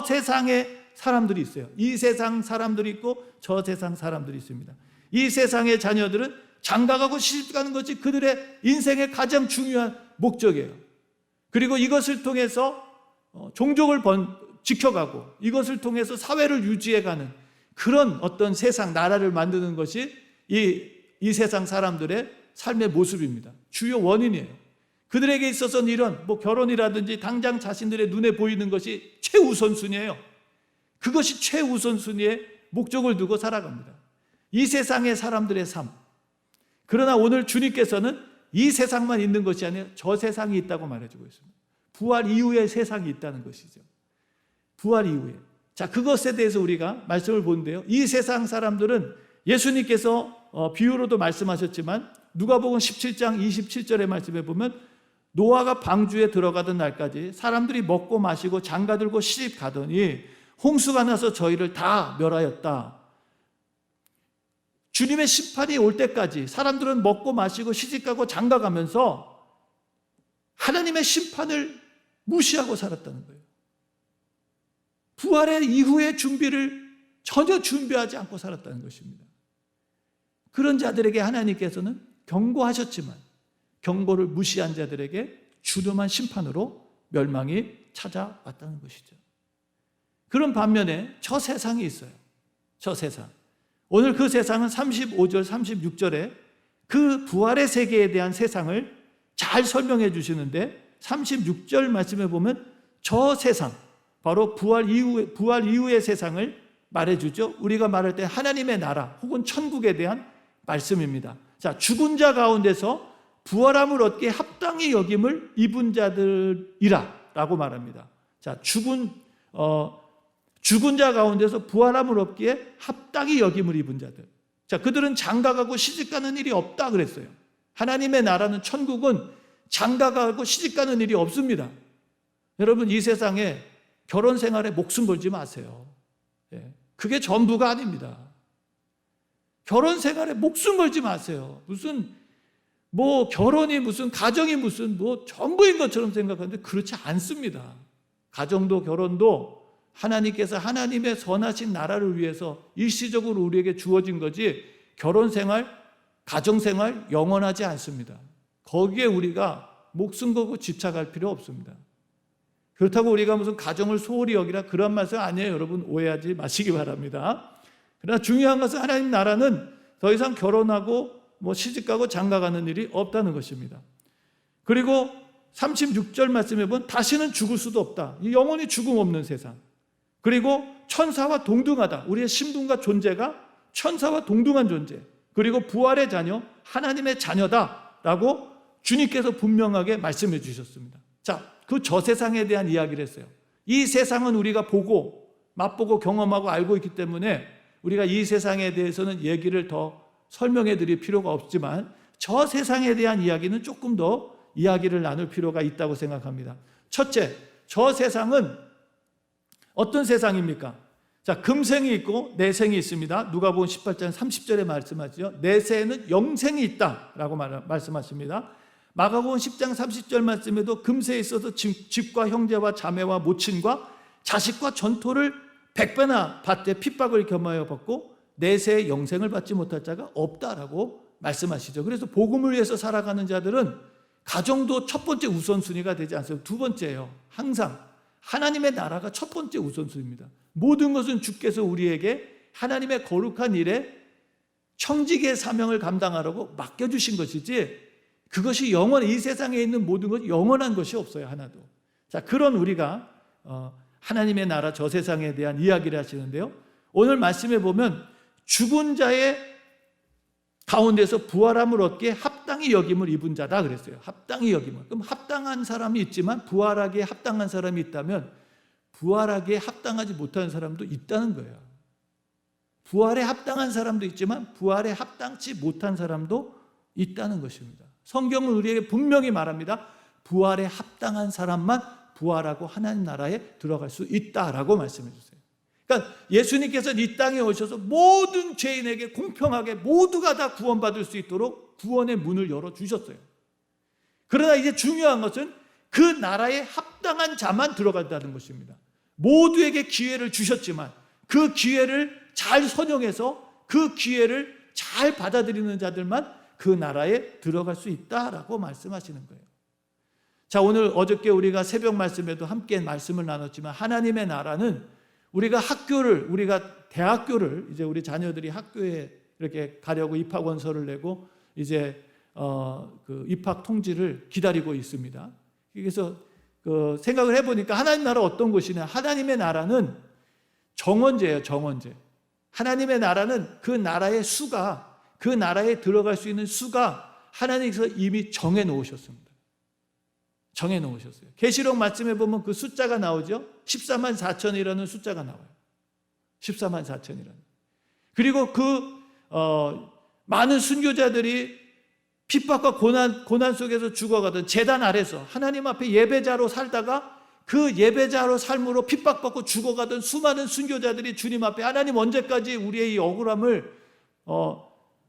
세상에 사람들이 있어요. 이 세상 사람들이 있고 저 세상 사람들이 있습니다. 이 세상의 자녀들은 장가가고 시집가는 것이 그들의 인생의 가장 중요한 목적이에요. 그리고 이것을 통해서 종족을 지켜가고 이것을 통해서 사회를 유지해가는 그런 어떤 세상, 나라를 만드는 것이 이 세상 사람들의 삶의 모습입니다. 주요 원인이에요. 그들에게 있어서는 이런 결혼이라든지 당장 자신들의 눈에 보이는 것이 최우선순위예요. 그것이 최우선순위의 목적을 두고 살아갑니다. 이 세상의 사람들의 삶. 그러나 오늘 주님께서는 이 세상만 있는 것이 아니라 저 세상이 있다고 말해주고 있습니다. 부활 이후의 세상이 있다는 것이죠. 부활 이후에. 자, 그것에 대해서 우리가 말씀을 보는데요. 이 세상 사람들은 예수님께서 비유로도 말씀하셨지만 누가복음 17장 27절의 말씀에 보면 노아가 방주에 들어가던 날까지 사람들이 먹고 마시고 장가들고 시집 가더니 홍수가 나서 저희를 다 멸하였다. 주님의 심판이 올 때까지 사람들은 먹고 마시고 시집가고 장가가면서 하나님의 심판을 무시하고 살았다는 거예요. 부활의 이후의 준비를 전혀 준비하지 않고 살았다는 것입니다. 그런 자들에게 하나님께서는 경고하셨지만 경고를 무시한 자들에게 주름한 심판으로 멸망이 찾아왔다는 것이죠. 그런 반면에 저 세상이 있어요. 저 세상. 오늘 그 세상은 35절, 36절에 그 부활의 세계에 대한 세상을 잘 설명해 주시는데 36절 말씀에 보면 저 세상, 바로 부활 이후의 세상을 말해주죠. 우리가 말할 때 하나님의 나라 혹은 천국에 대한 말씀입니다. 자, 죽은 자 가운데서 부활함을 얻기에 합당히 여김을 입은 자들이라 라고 말합니다. 자, 죽은 자 가운데서 부활함을 얻기에 합당히 여김을 입은 자들. 자, 그들은 장가가고 시집가는 일이 없다 그랬어요. 하나님의 나라는 천국은 장가가고 시집가는 일이 없습니다. 여러분, 이 세상에 결혼 생활에 목숨 걸지 마세요. 그게 전부가 아닙니다. 결혼 생활에 목숨 걸지 마세요. 무슨 결혼이 무슨 가정이 무슨 전부인 것처럼 생각하는데 그렇지 않습니다. 가정도 결혼도 하나님께서 하나님의 선하신 나라를 위해서 일시적으로 우리에게 주어진 거지 결혼 생활, 가정 생활 영원하지 않습니다. 거기에 우리가 목숨 걸고 집착할 필요 없습니다. 그렇다고 우리가 무슨 가정을 소홀히 여기라 그런 말씀 아니에요. 여러분 오해하지 마시기 바랍니다. 그러나 중요한 것은 하나님 나라는 더 이상 결혼하고 시집가고 장가가는 일이 없다는 것입니다. 그리고 36절 말씀해 보면 다시는 죽을 수도 없다. 영원히 죽음 없는 세상. 그리고 천사와 동등하다. 우리의 신분과 존재가 천사와 동등한 존재. 그리고 부활의 자녀, 하나님의 자녀다라고 주님께서 분명하게 말씀해 주셨습니다. 자, 그 저 세상에 대한 이야기를 했어요. 이 세상은 우리가 보고 맛보고 경험하고 알고 있기 때문에 우리가 이 세상에 대해서는 얘기를 더 설명해 드릴 필요가 없지만 저 세상에 대한 이야기는 조금 더 이야기를 나눌 필요가 있다고 생각합니다. 첫째, 저 세상은 어떤 세상입니까? 자, 금생이 있고 내생이 있습니다. 누가복음 18장 30절에 말씀하죠. 내세에는 영생이 있다라고 말씀하십니다. 마가복음 10장 30절 말씀에도 금세에 있어서 집과 형제와 자매와 모친과 자식과 전토를 100배나 받되 핍박을 겸하여 받고 내세에 영생을 받지 못할 자가 없다라고 말씀하시죠. 그래서 복음을 위해서 살아가는 자들은 가정도 첫 번째 우선순위가 되지 않습니다. 두 번째예요. 항상 하나님의 나라가 첫 번째 우선순위입니다. 모든 것은 주께서 우리에게 하나님의 거룩한 일에 청지기의 사명을 감당하라고 맡겨주신 것이지 그것이 이 세상에 있는 모든 것이 영원한 것이 없어요. 하나도. 자, 그런 우리가 하나님의 나라 저 세상에 대한 이야기를 하시는데요. 오늘 말씀에 보면 죽은 자의 가운데서 부활함을 얻기에 합당히 여김을 입은 자다 그랬어요. 합당히 여김을. 그럼 합당한 사람이 있지만 부활하기에 합당한 사람이 있다면 부활하기에 합당하지 못하는 사람도 있다는 거예요. 부활에 합당한 사람도 있지만 부활에 합당치 못한 사람도 있다는 것입니다. 성경은 우리에게 분명히 말합니다. 부활에 합당한 사람만 부활하고 하나님 나라에 들어갈 수 있다라고 말씀해 주세요. 그러니까 예수님께서는 이 땅에 오셔서 모든 죄인에게 공평하게 모두가 다 구원받을 수 있도록 구원의 문을 열어주셨어요. 그러나 이제 중요한 것은 그 나라에 합당한 자만 들어간다는 것입니다. 모두에게 기회를 주셨지만 그 기회를 잘 선용해서 그 기회를 잘 받아들이는 자들만 그 나라에 들어갈 수 있다라고 말씀하시는 거예요. 자, 오늘 어저께 우리가 새벽 말씀에도 함께 말씀을 나눴지만 하나님의 나라는 우리가 대학교를 이제 우리 자녀들이 학교에 이렇게 가려고 입학원서를 내고 이제 그 입학 통지를 기다리고 있습니다. 그래서 생각을 해보니까 하나님 나라 어떤 곳이냐? 하나님의 나라는 정원제예요, 정원제. 하나님의 나라는 그 나라의 수가 그 나라에 들어갈 수 있는 수가 하나님께서 이미 정해 놓으셨습니다. 정해 놓으셨어요. 계시록 말씀에 보면 그 숫자가 나오죠. 14만 4천이라는 숫자가 나와요. 14만 4천이라는. 그리고 그 많은 순교자들이 핍박과 고난 속에서 죽어가던 제단 아래서 하나님 앞에 예배자로 살다가 그 예배자로 삶으로 핍박받고 죽어가던 수많은 순교자들이 주님 앞에 하나님 언제까지 우리의 이 억울함을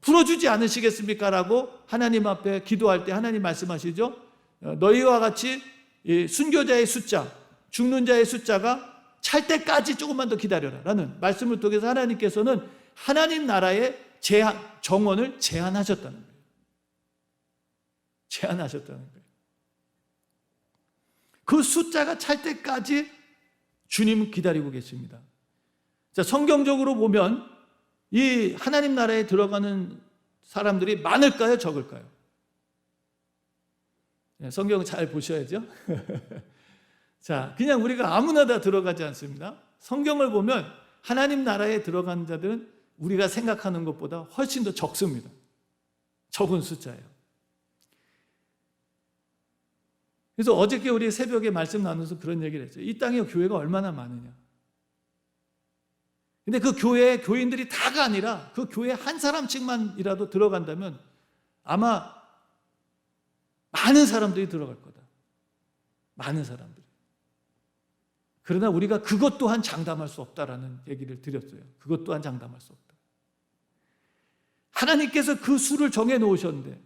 풀어주지 않으시겠습니까? 라고 하나님 앞에 기도할 때 하나님 말씀하시죠. 너희와 같이 이 순교자의 숫자, 죽는 자의 숫자가 찰 때까지 조금만 더 기다려라 라는 말씀을 통해서 하나님께서는 하나님 나라의 정원을 제한하셨다는 거예요. 제한하셨다는 거예요. 그 숫자가 찰 때까지 주님은 기다리고 계십니다. 자, 성경적으로 보면 이 하나님 나라에 들어가는 사람들이 많을까요? 적을까요? 성경 잘 보셔야죠. 자, 그냥 우리가 아무나 다 들어가지 않습니다. 성경을 보면 하나님 나라에 들어간 자들은 우리가 생각하는 것보다 훨씬 더 적습니다. 적은 숫자예요. 그래서 어저께 우리 새벽에 말씀 나누면서 그런 얘기를 했어요. 이 땅에 교회가 얼마나 많으냐. 근데 그 교회에 교인들이 다가 아니라 그 교회 한 사람씩만이라도 들어간다면 아마 많은 사람들이 들어갈 거다. 많은 사람들이. 그러나 우리가 그것 또한 장담할 수 없다라는 얘기를 드렸어요. 그것 또한 장담할 수 없다. 하나님께서 그 수를 정해 놓으셨는데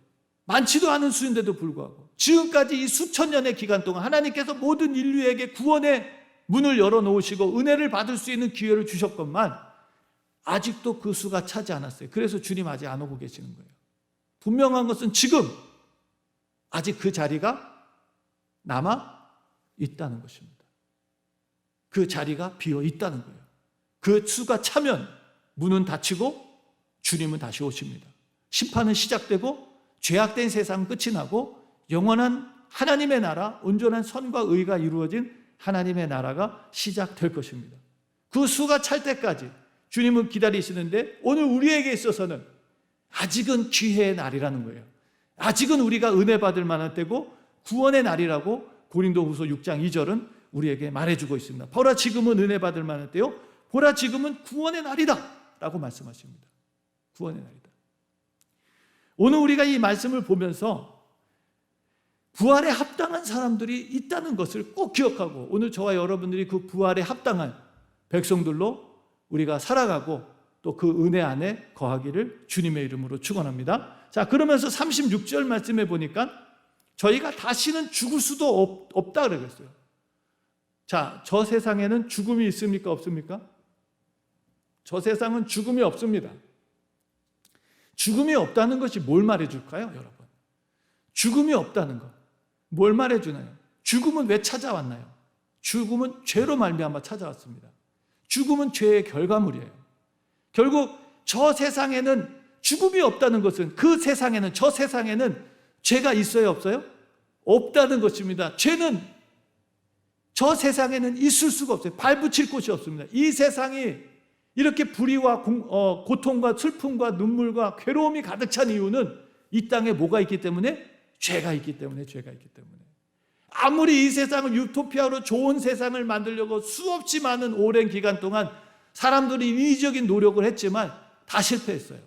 많지도 않은 수인데도 불구하고 지금까지 이 수천 년의 기간 동안 하나님께서 모든 인류에게 구원의 문을 열어놓으시고 은혜를 받을 수 있는 기회를 주셨건만 아직도 그 수가 차지 않았어요. 그래서 주님 아직 안 오고 계시는 거예요. 분명한 것은 지금 아직 그 자리가 남아 있다는 것입니다. 그 자리가 비어 있다는 거예요. 그 수가 차면 문은 닫히고 주님은 다시 오십니다. 심판은 시작되고 죄악된 세상은 끝이 나고 영원한 하나님의 나라, 온전한 선과 의가 이루어진 하나님의 나라가 시작될 것입니다. 그 수가 찰 때까지 주님은 기다리시는데 오늘 우리에게 있어서는 아직은 기회의 날이라는 거예요. 아직은 우리가 은혜 받을 만한 때고 구원의 날이라고 고린도후서 6장 2절은 우리에게 말해주고 있습니다. 보라 지금은 은혜 받을 만한 때요, 보라 지금은 구원의 날이다 라고 말씀하십니다. 구원의 날이다. 오늘 우리가 이 말씀을 보면서 부활에 합당한 사람들이 있다는 것을 꼭 기억하고 오늘 저와 여러분들이 그 부활에 합당한 백성들로 우리가 살아가고 또 그 은혜 안에 거하기를 주님의 이름으로 축원합니다. 자, 그러면서 36절 말씀에 보니까 저희가 다시는 죽을 수도 없다 그러겠어요. 자, 저 세상에는 죽음이 있습니까? 없습니까? 저 세상은 죽음이 없습니다. 죽음이 없다는 것이 뭘 말해줄까요, 여러분? 죽음이 없다는 것, 뭘 말해주나요? 죽음은 왜 찾아왔나요? 죽음은 죄로 말미암아 찾아왔습니다. 죽음은 죄의 결과물이에요. 결국 저 세상에는 죽음이 없다는 것은 그 세상에는, 저 세상에는 죄가 있어요, 없어요? 없다는 것입니다. 죄는 저 세상에는 있을 수가 없어요. 발붙일 곳이 없습니다. 이 세상이 이렇게 불의와 고통과 슬픔과 눈물과 괴로움이 가득 찬 이유는 이 땅에 뭐가 있기 때문에? 죄가 있기 때문에, 죄가 있기 때문에. 아무리 이 세상을 유토피아로 좋은 세상을 만들려고 수없이 많은 오랜 기간 동안 사람들이 인위적인 노력을 했지만 다 실패했어요.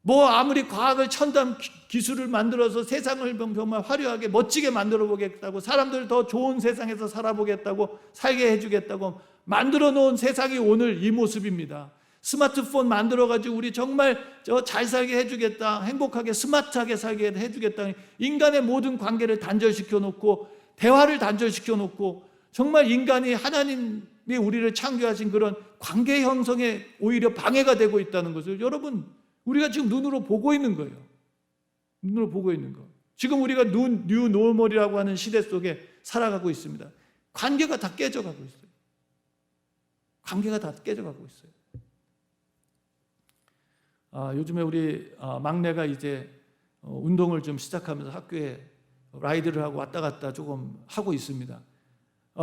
뭐 아무리 과학을 첨단 기술을 만들어서 세상을 정말 화려하게 멋지게 만들어 보겠다고, 사람들 더 좋은 세상에서 살아보겠다고, 살게 해주겠다고 만들어 놓은 세상이 오늘 이 모습입니다. 스마트폰 만들어가지고 우리 정말 잘 살게 해주겠다, 행복하게 스마트하게 살게 해주겠다, 인간의 모든 관계를 단절시켜 놓고 대화를 단절시켜 놓고 정말 인간이 하나님이 우리를 창조하신 그런 관계 형성에 오히려 방해가 되고 있다는 것을 여러분, 우리가 지금 눈으로 보고 있는 거예요. 눈으로 보고 있는 거. 지금 우리가 뉴 노멀이라고 하는 시대 속에 살아가고 있습니다. 관계가 다 깨져가고 있어요. 관계가 다 깨져가고 있어요. 요즘에 우리 막내가 이제 운동을 좀 시작하면서 학교에 라이드를 하고 왔다 갔다 조금 하고 있습니다.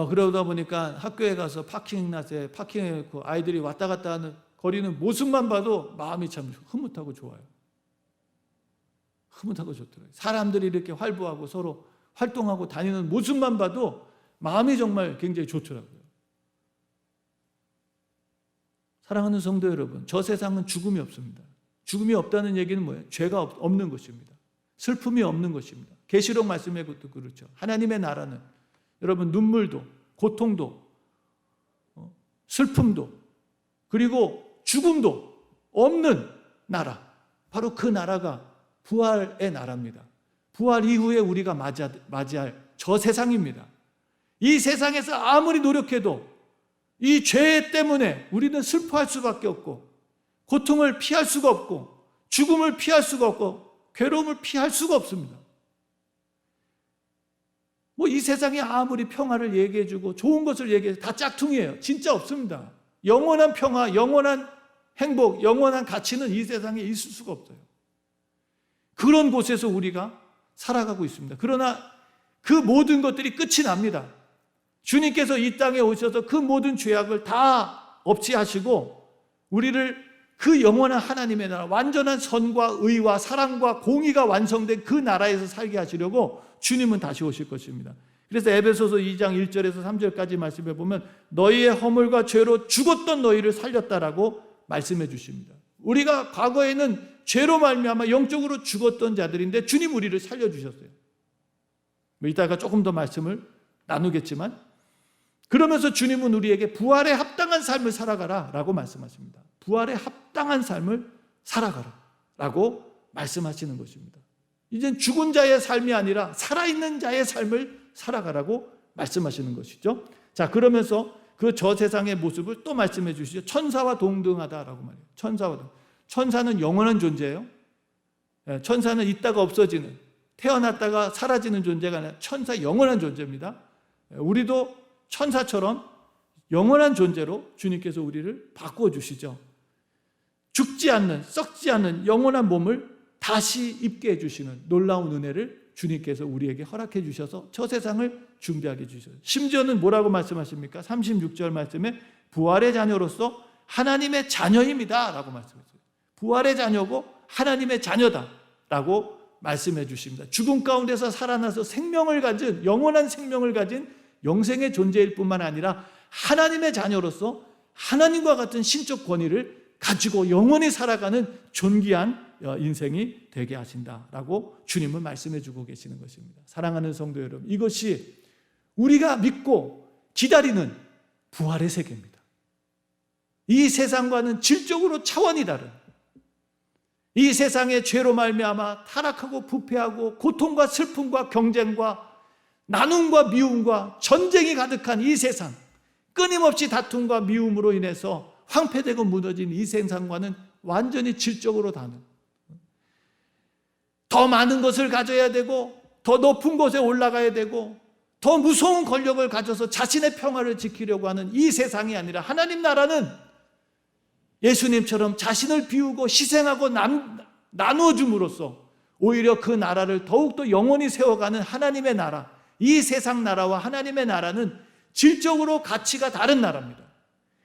그러다 보니까 학교에 가서 파킹rat에 파킹해 그 아이들이 왔다 갔다 하는 거리는 모습만 봐도 마음이 참 흐뭇하고 좋아요. 흐뭇하고 좋더라고요. 사람들이 이렇게 활보하고 서로 활동하고 다니는 모습만 봐도 마음이 정말 굉장히 좋더라고요. 사랑하는 성도 여러분, 저 세상은 죽음이 없습니다. 죽음이 없다는 얘기는 뭐예요? 죄가 없는 것입니다. 슬픔이 없는 것입니다. 계시록 말씀에도 그렇죠. 하나님의 나라는 여러분, 눈물도, 고통도, 슬픔도, 그리고 죽음도 없는 나라, 바로 그 나라가 부활의 나라입니다. 부활 이후에 우리가 맞이할 저 세상입니다. 이 세상에서 아무리 노력해도 이 죄 때문에 우리는 슬퍼할 수밖에 없고, 고통을 피할 수가 없고, 죽음을 피할 수가 없고, 괴로움을 피할 수가 없습니다. 이 세상이 아무리 평화를 얘기해주고 좋은 것을 얘기해도 다 짝퉁이에요. 진짜 없습니다. 영원한 평화, 영원한 행복, 영원한 가치는 이 세상에 있을 수가 없어요. 그런 곳에서 우리가 살아가고 있습니다. 그러나 그 모든 것들이 끝이 납니다. 주님께서 이 땅에 오셔서 그 모든 죄악을 다 없이하시고 우리를 그 영원한 하나님의 나라, 완전한 선과 의와 사랑과 공의가 완성된 그 나라에서 살게 하시려고 주님은 다시 오실 것입니다. 그래서 에베소서 2장 1절에서 3절까지 말씀해 보면 너희의 허물과 죄로 죽었던 너희를 살렸다라고 말씀해 주십니다. 우리가 과거에는 죄로 말미암아 영적으로 죽었던 자들인데 주님 우리를 살려주셨어요. 이따가 조금 더 말씀을 나누겠지만, 그러면서 주님은 우리에게 부활에 합당한 삶을 살아가라 라고 말씀하십니다. 부활에 합당한 삶을 살아가라 라고 말씀하시는 것입니다. 이젠 죽은 자의 삶이 아니라 살아있는 자의 삶을 살아가라고 말씀하시는 것이죠. 자, 그러면서 그 저 세상의 모습을 또 말씀해 주시죠. 천사와 동등하다라고 말해요. 천사는 영원한 존재예요. 천사는 있다가 없어지는, 태어났다가 사라지는 존재가 아니라 천사 영원한 존재입니다. 우리도 천사처럼 영원한 존재로 주님께서 우리를 바꾸어 주시죠. 죽지 않는, 썩지 않는 영원한 몸을 다시 입게 해주시는 놀라운 은혜를 주님께서 우리에게 허락해 주셔서 저 세상을 준비하게 해주셔요. 심지어는 뭐라고 말씀하십니까? 36절 말씀에 부활의 자녀로서 하나님의 자녀입니다 라고 말씀했어요. 부활의 자녀고 하나님의 자녀다 라고 말씀해 주십니다. 죽음 가운데서 살아나서 생명을 가진, 영원한 생명을 가진 영생의 존재일 뿐만 아니라 하나님의 자녀로서 하나님과 같은 신적 권위를 가지고 영원히 살아가는 존귀한 인생이 되게 하신다라고 주님은 말씀해 주고 계시는 것입니다. 사랑하는 성도 여러분, 이것이 우리가 믿고 기다리는 부활의 세계입니다. 이 세상과는 질적으로 차원이 다른, 이 세상의 죄로 말미암아 타락하고 부패하고 고통과 슬픔과 경쟁과 나눔과 미움과 전쟁이 가득한 이 세상, 끊임없이 다툼과 미움으로 인해서 황폐되고 무너진 이 세상과는 완전히 질적으로 다른, 더 많은 것을 가져야 되고 더 높은 곳에 올라가야 되고 더 무서운 권력을 가져서 자신의 평화를 지키려고 하는 이 세상이 아니라, 하나님 나라는 예수님처럼 자신을 비우고 희생하고 나누어 줌으로써 오히려 그 나라를 더욱더 영원히 세워가는 하나님의 나라, 이 세상 나라와 하나님의 나라는 질적으로 가치가 다른 나라입니다.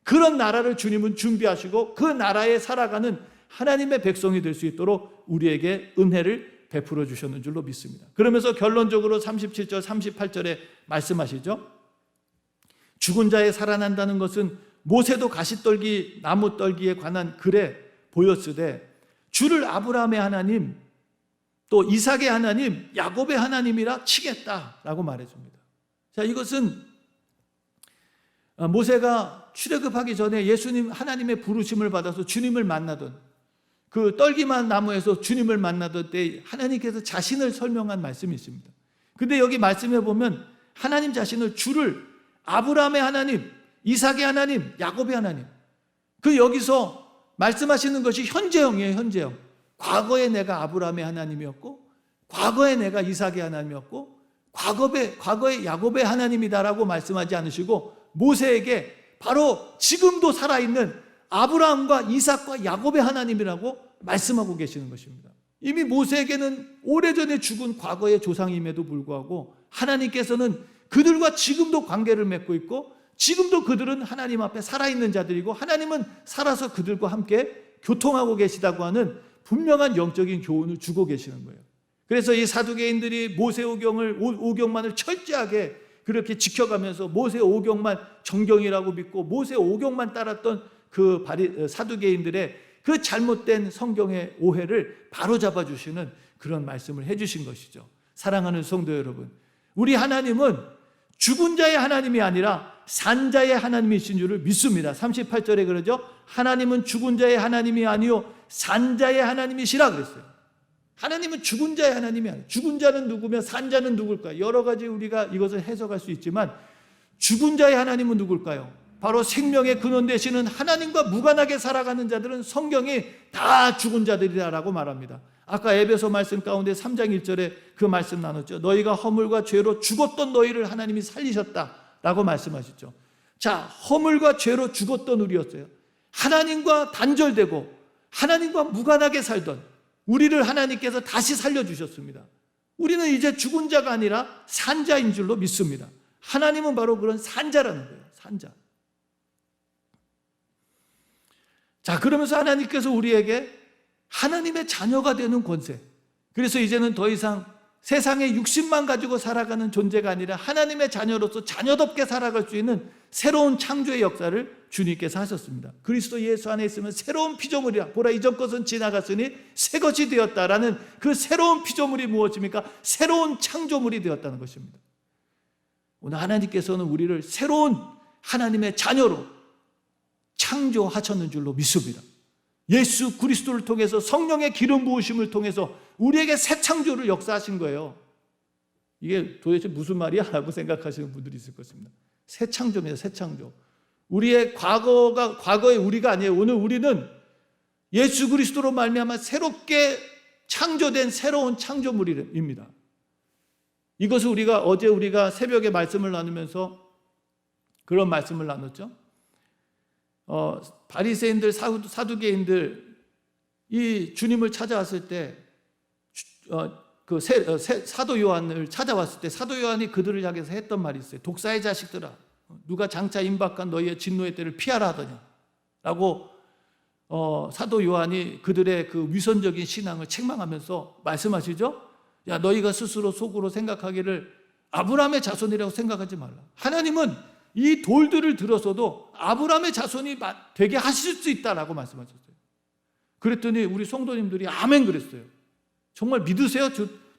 그런 나라를 주님은 준비하시고 그 나라에 살아가는 하나님의 백성이 될 수 있도록 우리에게 은혜를 베풀어 주셨는 줄로 믿습니다. 그러면서 결론적으로 37절 38절에 말씀하시죠. 죽은 자에 살아난다는 것은 모세도 가시떨기 나무떨기에 관한 글에 보였으되 주를 아브라함의 하나님, 또 이삭의 하나님, 야곱의 하나님이라 치겠다라고 말해줍니다. 자, 이것은 모세가 출애굽하기 전에 예수님 하나님의 부르심을 받아서 주님을 만나던 그 떨기만 나무에서 주님을 만나던 때 하나님께서 자신을 설명한 말씀이 있습니다. 근데 여기 말씀해 보면 하나님 자신을 주를 아브라함의 하나님, 이삭의 하나님, 야곱의 하나님, 그 여기서 말씀하시는 것이 현재형이에요. 현재형. 과거에 내가 아브라함의 하나님이었고, 과거에 내가 이삭의 하나님이었고, 과거에 야곱의 하나님이다라고 말씀하지 않으시고 모세에게 바로 지금도 살아있는 아브라함과 이삭과 야곱의 하나님이라고 말씀하고 계시는 것입니다. 이미 모세에게는 오래전에 죽은 과거의 조상임에도 불구하고 하나님께서는 그들과 지금도 관계를 맺고 있고, 지금도 그들은 하나님 앞에 살아있는 자들이고 하나님은 살아서 그들과 함께 교통하고 계시다고 하는 분명한 영적인 교훈을 주고 계시는 거예요. 그래서 이 사두개인들이 모세 오경만을 철저하게 그렇게 지켜가면서 모세 오경만 정경이라고 믿고 모세 오경만 따랐던 그 사두개인들의 그 잘못된 성경의 오해를 바로잡아 주시는 그런 말씀을 해주신 것이죠. 사랑하는 성도 여러분, 우리 하나님은 죽은 자의 하나님이 아니라 산 자의 하나님이신 줄을 믿습니다. 38절에 그러죠. 하나님은 죽은 자의 하나님이 아니요 산 자의 하나님이시라 그랬어요. 하나님은 죽은 자의 하나님이 아니에요. 죽은 자는 누구며 산 자는 누굴까요? 여러 가지 우리가 이것을 해석할 수 있지만 죽은 자의 하나님은 누굴까요? 바로 생명의 근원 되시는 하나님과 무관하게 살아가는 자들은 성경이 다 죽은 자들이라고 말합니다. 아까 에베소 말씀 가운데 3장 1절에 그 말씀 나눴죠. 너희가 허물과 죄로 죽었던 너희를 하나님이 살리셨다라고 말씀하셨죠. 자, 허물과 죄로 죽었던 우리였어요. 하나님과 단절되고 하나님과 무관하게 살던 우리를 하나님께서 다시 살려주셨습니다. 우리는 이제 죽은 자가 아니라 산자인 줄로 믿습니다. 하나님은 바로 그런 산자라는 거예요. 산자. 자, 그러면서 하나님께서 우리에게 하나님의 자녀가 되는 권세. 그래서 이제는 더 이상 세상의 육신만 가지고 살아가는 존재가 아니라 하나님의 자녀로서 자녀답게 살아갈 수 있는 새로운 창조의 역사를 주님께서 하셨습니다. 그리스도 예수 안에 있으면 새로운 피조물이라. 보라, 이전 것은 지나갔으니 새 것이 되었다라는 그 새로운 피조물이 무엇입니까? 새로운 창조물이 되었다는 것입니다. 오늘 하나님께서는 우리를 새로운 하나님의 자녀로 창조하셨는 줄로 믿습니다. 예수 그리스도를 통해서 성령의 기름 부으심을 통해서 우리에게 새 창조를 역사하신 거예요. 이게 도대체 무슨 말이야? 라고 생각하시는 분들이 있을 것입니다. 새 창조입니다. 새 창조. 우리의 과거의 우리가 아니에요. 오늘 우리는 예수 그리스도로 말미암아 새롭게 창조된 새로운 창조물입니다. 이것을 어제 우리가 새벽에 말씀을 나누면서 그런 말씀을 나눴죠. 바리새인들, 사두개인들 이 주님을 찾아왔을 때 사도 요한을 찾아왔을 때 사도 요한이 그들을 향해서 했던 말이 있어요. 독사의 자식들아, 누가 장차 임박한 너희의 진노의 때를 피하라 하더냐 라고 사도 요한이 그들의 그 위선적인 신앙을 책망하면서 말씀하시죠. 야, 너희가 스스로 속으로 생각하기를 아브라함의 자손이라고 생각하지 말라. 하나님은 이 돌들을 들어서도 아브라함의 자손이 되게 하실 수 있다라고 말씀하셨어요. 그랬더니 우리 성도님들이 아멘 그랬어요. 정말 믿으세요?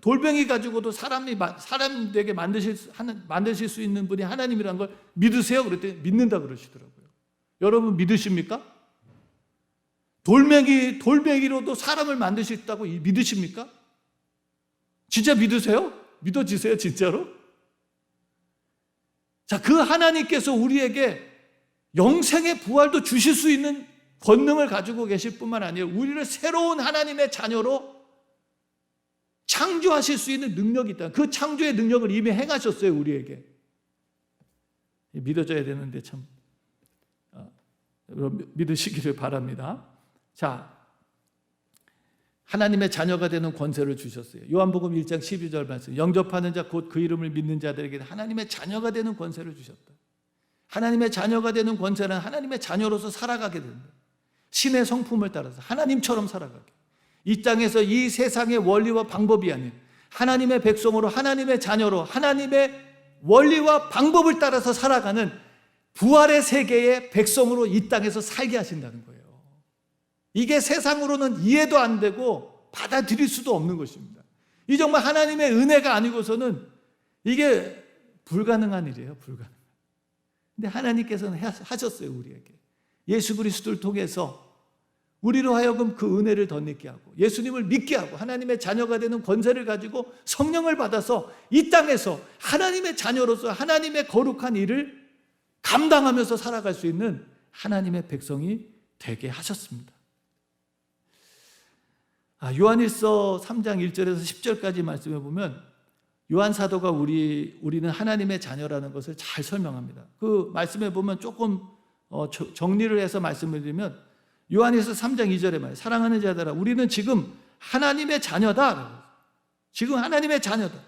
돌멩이 가지고도 사람 되게 만드실 수 있는 분이 하나님이라는 걸 믿으세요? 그랬더니 믿는다 그러시더라고요. 여러분 믿으십니까? 돌멩이로도 사람을 만들 수 있다고 믿으십니까? 진짜 믿으세요? 믿어지세요? 진짜로? 자, 그 하나님께서 우리에게 영생의 부활도 주실 수 있는 권능을 가지고 계실 뿐만 아니라 우리를 새로운 하나님의 자녀로 창조하실 수 있는 능력이 있다. 그 창조의 능력을 이미 행하셨어요, 우리에게. 믿어져야 되는데 참 믿으시기를 바랍니다. 자, 하나님의 자녀가 되는 권세를 주셨어요. 요한복음 1장 12절 말씀. 영접하는 자 곧 그 이름을 믿는 자들에게 하나님의 자녀가 되는 권세를 주셨다. 하나님의 자녀가 되는 권세는 하나님의 자녀로서 살아가게 된다. 신의 성품을 따라서 하나님처럼 살아가게. 이 땅에서 이 세상의 원리와 방법이 아닌 하나님의 백성으로 하나님의 자녀로 하나님의 원리와 방법을 따라서 살아가는 부활의 세계의 백성으로 이 땅에서 살게 하신다는 거예요. 이게 세상으로는 이해도 안 되고 받아들일 수도 없는 것입니다. 이 정말 하나님의 은혜가 아니고서는 이게 불가능한 일이에요. 불가능. 근데 하나님께서는 하셨어요, 우리에게. 예수 그리스도를 통해서 우리로 하여금 그 은혜를 덧입게 하고 예수님을 믿게 하고 하나님의 자녀가 되는 권세를 가지고 성령을 받아서 이 땅에서 하나님의 자녀로서 하나님의 거룩한 일을 감당하면서 살아갈 수 있는 하나님의 백성이 되게 하셨습니다. 요한일서 3장 1절에서 10절까지 말씀해 보면 요한 사도가 우리는 하나님의 자녀라는 것을 잘 설명합니다. 그 말씀해 보면 조금 정리를 해서 말씀을 드리면 요한일서 3장 2절에 말해요. 사랑하는 자들아, 우리는 지금 하나님의 자녀다. 지금 하나님의 자녀다.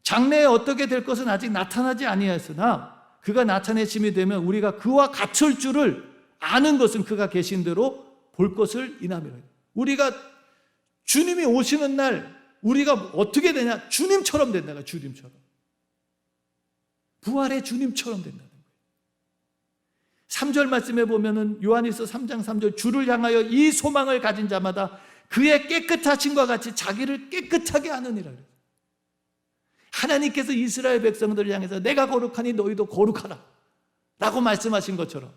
장래에 어떻게 될 것은 아직 나타나지 아니하였으나 그가 나타내심이 되면 우리가 그와 같을 줄을 아는 것은 그가 계신 대로 볼 것을 인함이라. 우리가 주님이 오시는 날 우리가 어떻게 되냐? 주님처럼 된다. 주님처럼. 부활의 주님처럼 된다는 거예요. 3절 말씀에 보면은 요한일서 3장 3절 주를 향하여 이 소망을 가진 자마다 그의 깨끗하심과 같이 자기를 깨끗하게 하느니라. 하나님께서 이스라엘 백성들을 향해서 내가 거룩하니 너희도 거룩하라 라고 말씀하신 것처럼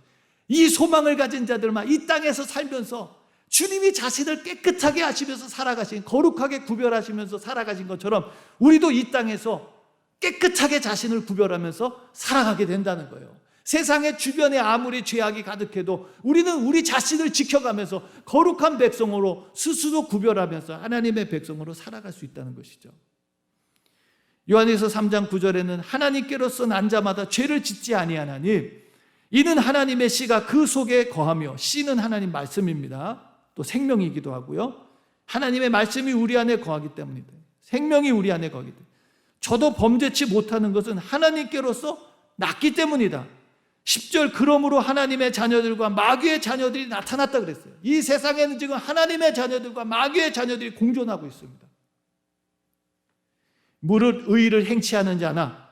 이 소망을 가진 자들만 이 땅에서 살면서 주님이 자신을 깨끗하게 하시면서 살아가신, 거룩하게 구별하시면서 살아가신 것처럼 우리도 이 땅에서 깨끗하게 자신을 구별하면서 살아가게 된다는 거예요. 세상의 주변에 아무리 죄악이 가득해도 우리는 우리 자신을 지켜가면서 거룩한 백성으로 스스로 구별하면서 하나님의 백성으로 살아갈 수 있다는 것이죠. 요한일서 3장 9절에는 하나님께로서 난 자마다 죄를 짓지 아니하나니 이는 하나님의 씨가 그 속에 거하며, 씨는 하나님 말씀입니다. 또 생명이기도 하고요. 하나님의 말씀이 우리 안에 거하기 때문이다. 생명이 우리 안에 거하기 때문에 저도 범죄치 못하는 것은 하나님께로서 났기 때문이다. 10절 그러므로 하나님의 자녀들과 마귀의 자녀들이 나타났다 그랬어요. 이 세상에는 지금 하나님의 자녀들과 마귀의 자녀들이 공존하고 있습니다. 무릇 의를 행치 않은 자나,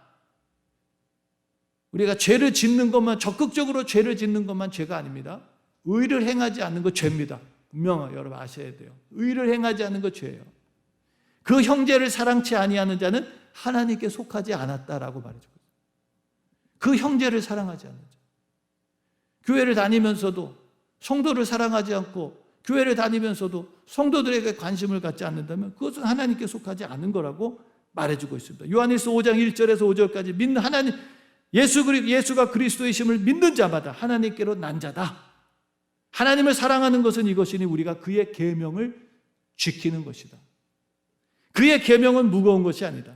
우리가 죄를 짓는 것만, 적극적으로 죄를 짓는 것만 죄가 아닙니다. 의를 행하지 않는 것 죄입니다. 분명히 여러분 아셔야 돼요. 의를 행하지 않는 것 죄예요. 그 형제를 사랑치 아니하는 자는 하나님께 속하지 않았다라고 말해주고 있어요. 그 형제를 사랑하지 않는 자, 교회를 다니면서도 성도를 사랑하지 않고 교회를 다니면서도 성도들에게 관심을 갖지 않는다면 그것은 하나님께 속하지 않은 거라고 말해주고 있습니다. 요한일서 5장 1절에서 5절까지 믿는 하나님, 예수가 그리스도이심을 믿는 자마다 하나님께로 난 자다. 하나님을 사랑하는 것은 이것이니 우리가 그의 계명을 지키는 것이다. 그의 계명은 무거운 것이 아니다.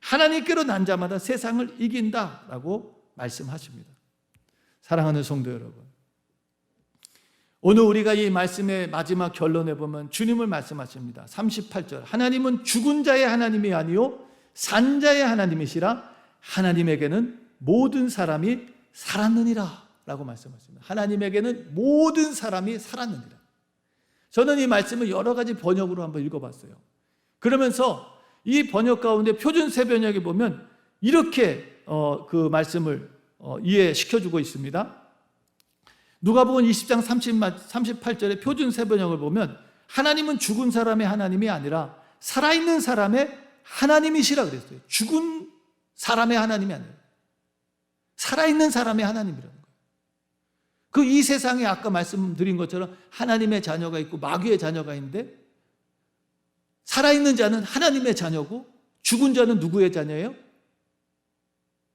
하나님께로 난 자마다 세상을 이긴다라고 말씀하십니다. 사랑하는 성도 여러분, 오늘 우리가 이 말씀의 마지막 결론에 보면 주님을 말씀하십니다. 38절 하나님은 죽은 자의 하나님이 아니요 산 자의 하나님이시라 하나님에게는 모든 사람이 살았느니라 라고 말씀하십니다. 하나님에게는 모든 사람이 살았느니라. 저는 이 말씀을 여러 가지 번역으로 한번 읽어봤어요. 그러면서 이 번역 가운데 표준세 번역에 보면 이렇게 그 말씀을 이해시켜주고 있습니다. 누가복음 20장 38절의 표준세 번역을 보면 하나님은 죽은 사람의 하나님이 아니라 살아있는 사람의 하나님이시라 그랬어요. 죽은 사람의 하나님이 아니라 살아있는 사람의 하나님이라는 거예요. 그 이 세상에 아까 말씀드린 것처럼 하나님의 자녀가 있고 마귀의 자녀가 있는데 살아있는 자는 하나님의 자녀고 죽은 자는 누구의 자녀예요?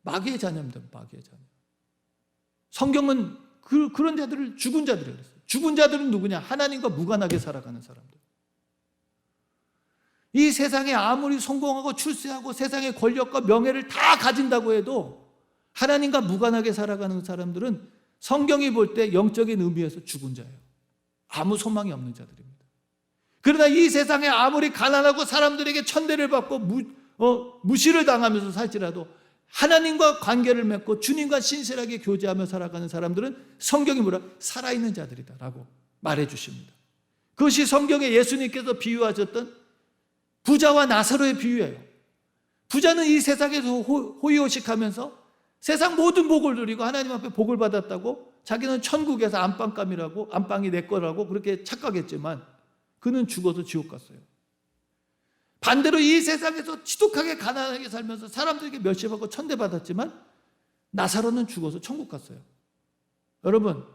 마귀의 자녀입니다. 마귀의 자녀. 성경은 그런 자들을 죽은 자들이라고 했어요. 죽은 자들은 누구냐? 하나님과 무관하게 살아가는 사람들. 이 세상에 아무리 성공하고 출세하고 세상의 권력과 명예를 다 가진다고 해도 하나님과 무관하게 살아가는 사람들은 성경이 볼 때 영적인 의미에서 죽은 자예요. 아무 소망이 없는 자들입니다. 그러나 이 세상에 아무리 가난하고 사람들에게 천대를 받고 무시를 당하면서 살지라도 하나님과 관계를 맺고 주님과 신실하게 교제하며 살아가는 사람들은 성경이 뭐라? 살아있는 자들이다라고 말해 주십니다. 그것이 성경에 예수님께서 비유하셨던 부자와 나사로의 비유예요. 부자는 이 세상에서 호의호식하면서 세상 모든 복을 누리고 하나님 앞에 복을 받았다고 자기는 천국에서 안방이 내 거라고 그렇게 착각했지만 그는 죽어서 지옥 갔어요. 반대로 이 세상에서 지독하게 가난하게 살면서 사람들에게 멸시받고 천대받았지만 나사로는 죽어서 천국 갔어요. 여러분,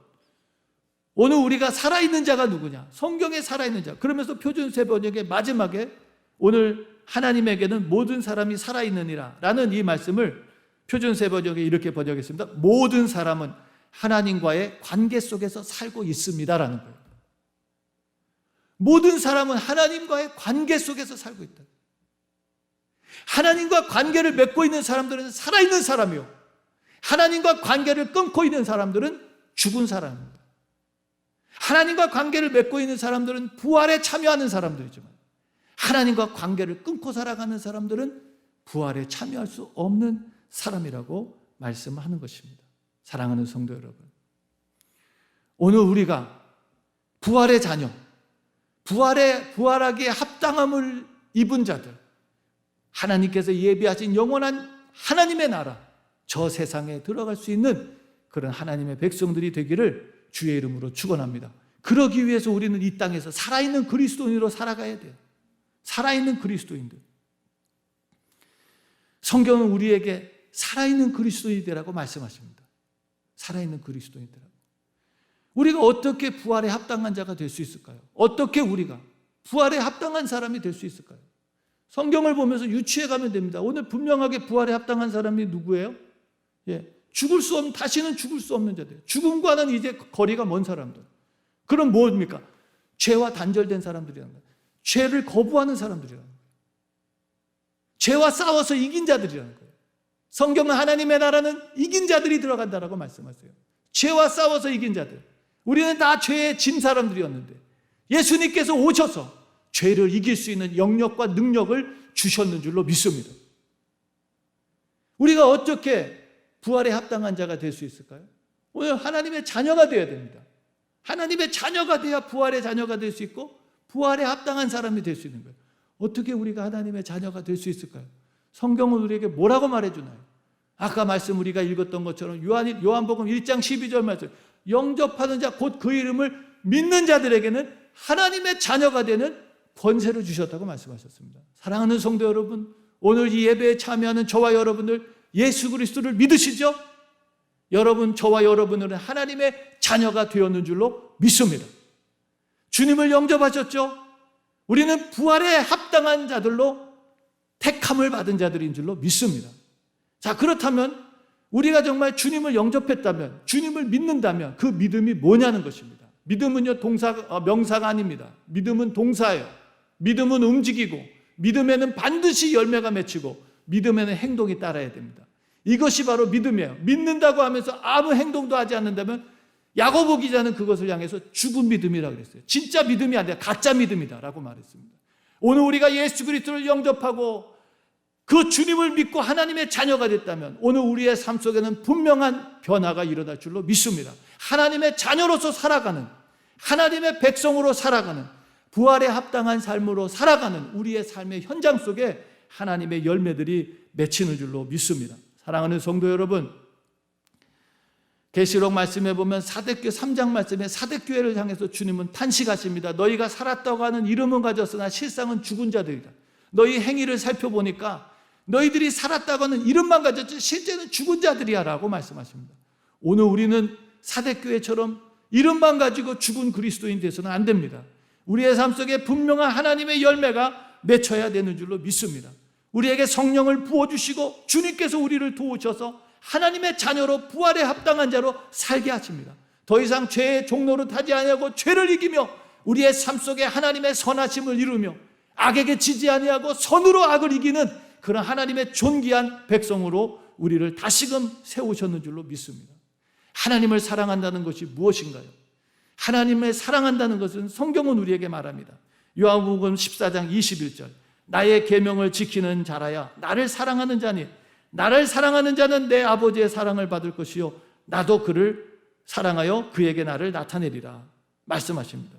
오늘 우리가 살아있는 자가 누구냐? 성경에 살아있는 자. 그러면서 표준세 번역의 마지막에 오늘 하나님에게는 모든 사람이 살아있느니라 라는 이 말씀을 표준세 번역에 이렇게 번역했습니다. 모든 사람은 하나님과의 관계 속에서 살고 있습니다라는 거예요. 모든 사람은 하나님과의 관계 속에서 살고 있다. 하나님과 관계를 맺고 있는 사람들은 살아있는 사람이요, 하나님과 관계를 끊고 있는 사람들은 죽은 사람입니다. 하나님과 관계를 맺고 있는 사람들은 부활에 참여하는 사람들이지만 하나님과 관계를 끊고 살아가는 사람들은 부활에 참여할 수 없는 사람이라고 말씀하는 것입니다. 사랑하는 성도 여러분, 오늘 우리가 부활의 자녀, 부활하기에 합당함을 입은 자들, 하나님께서 예비하신 영원한 하나님의 나라, 저 세상에 들어갈 수 있는 그런 하나님의 백성들이 되기를 주의 이름으로 축원합니다. 그러기 위해서 우리는 이 땅에서 살아있는 그리스도인으로 살아가야 돼요. 살아있는 그리스도인들. 성경은 우리에게 살아있는 그리스도인이 되라고 말씀하십니다. 살아있는 그리스도인이 되라고. 우리가 어떻게 부활에 합당한 자가 될 수 있을까요? 어떻게 우리가 부활에 합당한 사람이 될 수 있을까요? 성경을 보면서 유추해 가면 됩니다. 오늘 분명하게 부활에 합당한 사람이 누구예요? 죽을 수 없는, 다시는 죽을 수 없는 자들. 죽음과는 이제 거리가 먼 사람들. 그럼 뭡니까? 죄와 단절된 사람들이라는 거예요. 죄를 거부하는 사람들이라는 거예요. 죄와 싸워서 이긴 자들이라는 거예요. 성경은 하나님의 나라는 이긴 자들이 들어간다라고 말씀하세요. 죄와 싸워서 이긴 자들. 우리는 다 죄에 진 사람들이었는데 예수님께서 오셔서 죄를 이길 수 있는 영역과 능력을 주셨는 줄로 믿습니다. 우리가 어떻게 부활에 합당한 자가 될 수 있을까요? 오늘 하나님의 자녀가 되어야 됩니다. 하나님의 자녀가 돼야 부활의 자녀가 될 수 있고 부활에 합당한 사람이 될 수 있는 거예요. 어떻게 우리가 하나님의 자녀가 될 수 있을까요? 성경은 우리에게 뭐라고 말해주나요? 아까 말씀 우리가 읽었던 것처럼 요한복음 1장 12절 말씀, 영접하는 자 곧 그 이름을 믿는 자들에게는 하나님의 자녀가 되는 권세를 주셨다고 말씀하셨습니다. 사랑하는 성도 여러분, 오늘 이 예배에 참여하는 저와 여러분들 예수 그리스도를 믿으시죠? 여러분, 저와 여러분들은 하나님의 자녀가 되었는 줄로 믿습니다. 주님을 영접하셨죠? 우리는 부활에 합당한 자들로 택함을 받은 자들인 줄로 믿습니다. 자, 그렇다면 우리가 정말 주님을 영접했다면, 주님을 믿는다면 그 믿음이 뭐냐는 것입니다. 믿음은요, 명사가 아닙니다. 믿음은 동사예요. 믿음은 움직이고, 믿음에는 반드시 열매가 맺히고, 믿음에는 행동이 따라야 됩니다. 이것이 바로 믿음이에요. 믿는다고 하면서 아무 행동도 하지 않는다면 야고보 기자는 그것을 향해서 죽은 믿음이라고 그랬어요. 진짜 믿음이 아니라 가짜 믿음이다라고 말했습니다. 오늘 우리가 예수 그리스도를 영접하고 그 주님을 믿고 하나님의 자녀가 됐다면 오늘 우리의 삶 속에는 분명한 변화가 일어날 줄로 믿습니다. 하나님의 자녀로서 살아가는, 하나님의 백성으로 살아가는, 부활에 합당한 삶으로 살아가는 우리의 삶의 현장 속에 하나님의 열매들이 맺히는 줄로 믿습니다. 사랑하는 성도 여러분, 계시록 말씀에 보면 사대교회 3장 말씀에 사대교회를 향해서 주님은 탄식하십니다. 너희가 살았다고 하는 이름은 가졌으나 실상은 죽은 자들이다. 너희 행위를 살펴보니까 너희들이 살았다고 하는 이름만 가졌지 실제는 죽은 자들이야 라고 말씀하십니다. 오늘 우리는 사대교회처럼 이름만 가지고 죽은 그리스도인 돼서는 안 됩니다. 우리의 삶 속에 분명한 하나님의 열매가 맺혀야 되는 줄로 믿습니다. 우리에게 성령을 부어주시고 주님께서 우리를 도우셔서 하나님의 자녀로 부활에 합당한 자로 살게 하십니다. 더 이상 죄의 종노릇 하지 아니하고 죄를 이기며 우리의 삶 속에 하나님의 선하심을 이루며 악에게 지지 아니하고 선으로 악을 이기는 그런 하나님의 존귀한 백성으로 우리를 다시금 세우셨는 줄로 믿습니다. 하나님을 사랑한다는 것이 무엇인가요? 하나님을 사랑한다는 것은 성경은 우리에게 말합니다. 요한복음 14장 21절, 나의 계명을 지키는 자라야 나를 사랑하는 자니 나를 사랑하는 자는 내 아버지의 사랑을 받을 것이요 나도 그를 사랑하여 그에게 나를 나타내리라 말씀하십니다.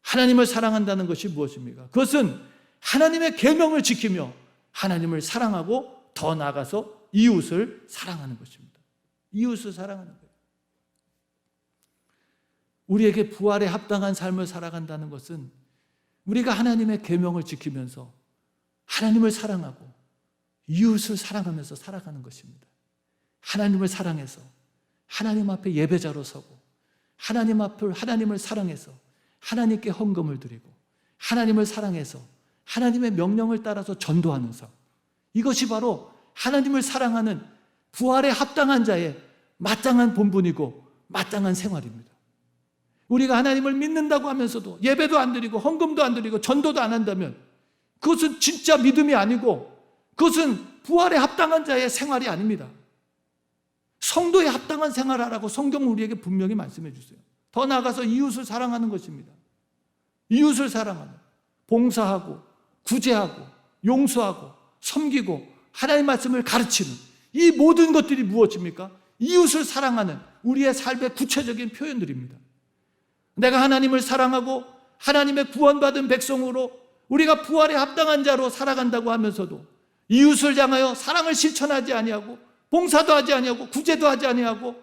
하나님을 사랑한다는 것이 무엇입니까? 그것은 하나님의 계명을 지키며 하나님을 사랑하고 더 나아가서 이웃을 사랑하는 것입니다. 이웃을 사랑하는 거예요. 우리에게 부활에 합당한 삶을 살아간다는 것은 우리가 하나님의 계명을 지키면서 하나님을 사랑하고 이웃을 사랑하면서 살아가는 것입니다. 하나님을 사랑해서 하나님 앞에 예배자로 서고 하나님을 사랑해서 하나님께 헌금을 드리고 하나님을 사랑해서 하나님의 명령을 따라서 전도하는 삶, 이것이 바로 하나님을 사랑하는 부활에 합당한 자의 마땅한 본분이고 마땅한 생활입니다. 우리가 하나님을 믿는다고 하면서도 예배도 안 드리고 헌금도 안 드리고 전도도 안 한다면 그것은 진짜 믿음이 아니고 그것은 부활에 합당한 자의 생활이 아닙니다. 성도에 합당한 생활하라고 성경은 우리에게 분명히 말씀해 주세요. 더 나아가서 이웃을 사랑하는 것입니다. 이웃을 사랑하는, 봉사하고 구제하고 용서하고 섬기고 하나님의 말씀을 가르치는 이 모든 것들이 무엇입니까? 이웃을 사랑하는 우리의 삶의 구체적인 표현들입니다. 내가 하나님을 사랑하고 하나님의 구원받은 백성으로 우리가 부활에 합당한 자로 살아간다고 하면서도 이웃을 향하여 사랑을 실천하지 아니하고 봉사도 하지 아니하고 구제도 하지 아니하고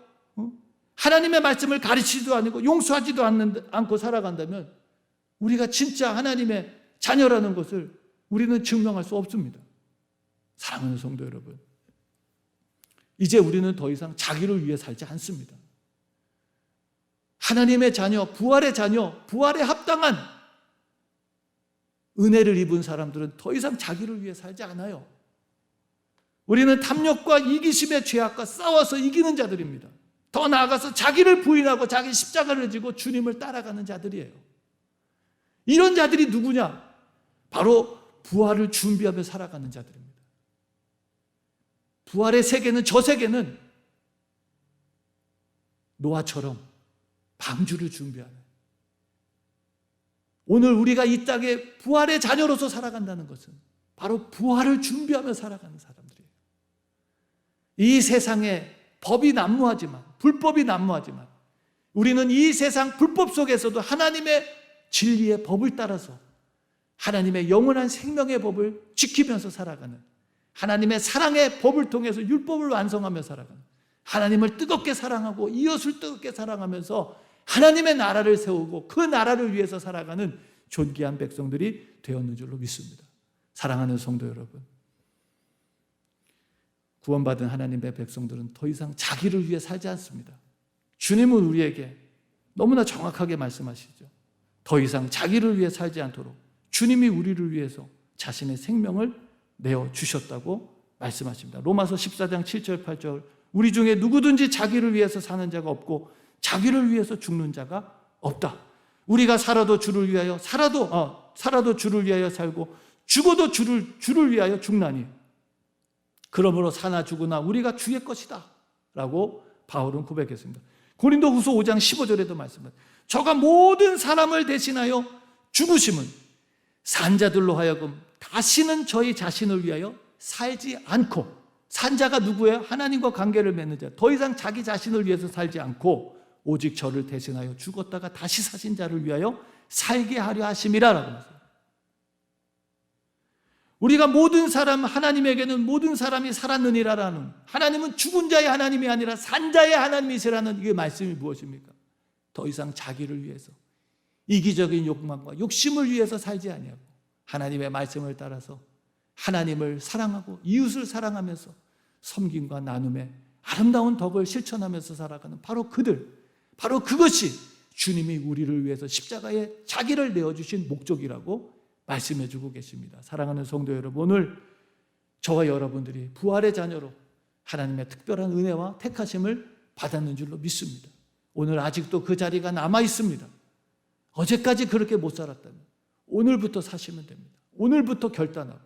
하나님의 말씀을 가르치지도 아니고 용서하지도 않고 살아간다면 우리가 진짜 하나님의 자녀라는 것을 우리는 증명할 수 없습니다. 사랑하는 성도 여러분, 이제 우리는 더 이상 자기를 위해 살지 않습니다. 하나님의 자녀, 부활의 자녀, 부활에 합당한 은혜를 입은 사람들은 더 이상 자기를 위해 살지 않아요. 우리는 탐욕과 이기심의 죄악과 싸워서 이기는 자들입니다. 더 나아가서 자기를 부인하고 자기 십자가를 지고 주님을 따라가는 자들이에요. 이런 자들이 누구냐? 바로 부활을 준비하며 살아가는 자들입니다. 부활의 세계는, 저 세계는 노아처럼 방주를 준비하는, 오늘 우리가 이 땅에 부활의 자녀로서 살아간다는 것은 바로 부활을 준비하며 살아가는 사람들이에요. 이 세상에 법이 난무하지만, 불법이 난무하지만 우리는 이 세상 불법 속에서도 하나님의 진리의 법을 따라서 하나님의 영원한 생명의 법을 지키면서 살아가는, 하나님의 사랑의 법을 통해서 율법을 완성하며 살아가는, 하나님을 뜨겁게 사랑하고 이웃을 뜨겁게 사랑하면서 하나님의 나라를 세우고 그 나라를 위해서 살아가는 존귀한 백성들이 되었는 줄로 믿습니다. 사랑하는 성도 여러분, 구원받은 하나님의 백성들은 더 이상 자기를 위해 살지 않습니다. 주님은 우리에게 너무나 정확하게 말씀하시죠. 더 이상 자기를 위해 살지 않도록 주님이 우리를 위해서 자신의 생명을 내어주셨다고 말씀하십니다. 로마서 14장 7절 8절, 우리 중에 누구든지 자기를 위해서 사는 자가 없고 자기를 위해서 죽는 자가 없다. 우리가 살아도 주를 위하여 살아도 주를 위하여 살고 죽어도 주를 위하여 죽나니 그러므로 사나 죽으나 우리가 주의 것이다 라고 바울은 고백했습니다. 고린도후서 5장 15절에도 말씀합니다. 저가 모든 사람을 대신하여 죽으심은 산자들로 하여금 다시는 저희 자신을 위하여 살지 않고, 산자가 누구예요? 하나님과 관계를 맺는 자. 더 이상 자기 자신을 위해서 살지 않고 오직 저를 대신하여 죽었다가 다시 사신 자를 위하여 살게 하려 하심이라 라고 말합니다. 우리가 모든 사람, 하나님에게는 모든 사람이 살았느니라라는, 하나님은 죽은 자의 하나님이 아니라 산 자의 하나님이시라는 이게 말씀이 무엇입니까? 더 이상 자기를 위해서, 이기적인 욕망과 욕심을 위해서 살지 아니하고 하나님의 말씀을 따라서 하나님을 사랑하고 이웃을 사랑하면서 섬김과 나눔의 아름다운 덕을 실천하면서 살아가는 바로 그들, 바로 그것이 주님이 우리를 위해서 십자가에 자기를 내어주신 목적이라고 말씀해주고 계십니다. 사랑하는 성도 여러분, 오늘 저와 여러분들이 부활의 자녀로 하나님의 특별한 은혜와 택하심을 받았는 줄로 믿습니다. 오늘 아직도 그 자리가 남아 있습니다. 어제까지 그렇게 못 살았다면 오늘부터 사시면 됩니다. 오늘부터 결단하고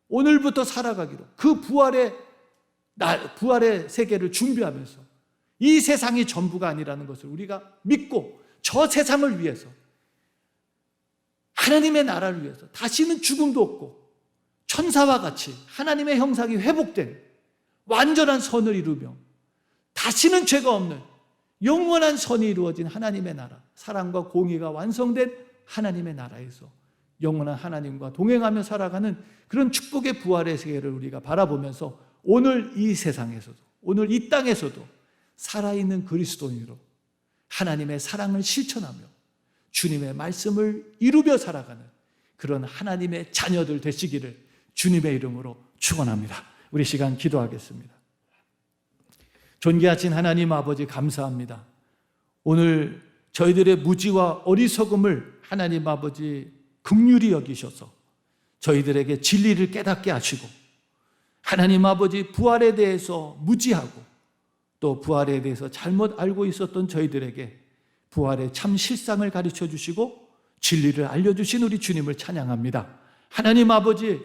오늘부터 살아가기로, 그 부활의 세계를 준비하면서 이 세상이 전부가 아니라는 것을 우리가 믿고 저 세상을 위해서, 하나님의 나라를 위해서 다시는 죽음도 없고 천사와 같이 하나님의 형상이 회복된 완전한 선을 이루며 다시는 죄가 없는 영원한 선이 이루어진 하나님의 나라, 사랑과 공의가 완성된 하나님의 나라에서 영원한 하나님과 동행하며 살아가는 그런 축복의 부활의 세계를 우리가 바라보면서 오늘 이 세상에서도, 오늘 이 땅에서도 살아있는 그리스도인으로 하나님의 사랑을 실천하며 주님의 말씀을 이루며 살아가는 그런 하나님의 자녀들 되시기를 주님의 이름으로 축원합니다. 우리 시간 기도하겠습니다. 존귀하신 하나님 아버지, 감사합니다. 오늘 저희들의 무지와 어리석음을 하나님 아버지 긍휼히 여기셔서 저희들에게 진리를 깨닫게 하시고, 하나님 아버지 부활에 대해서 무지하고 또 부활에 대해서 잘못 알고 있었던 저희들에게 부활의 참 실상을 가르쳐 주시고 진리를 알려주신 우리 주님을 찬양합니다. 하나님 아버지,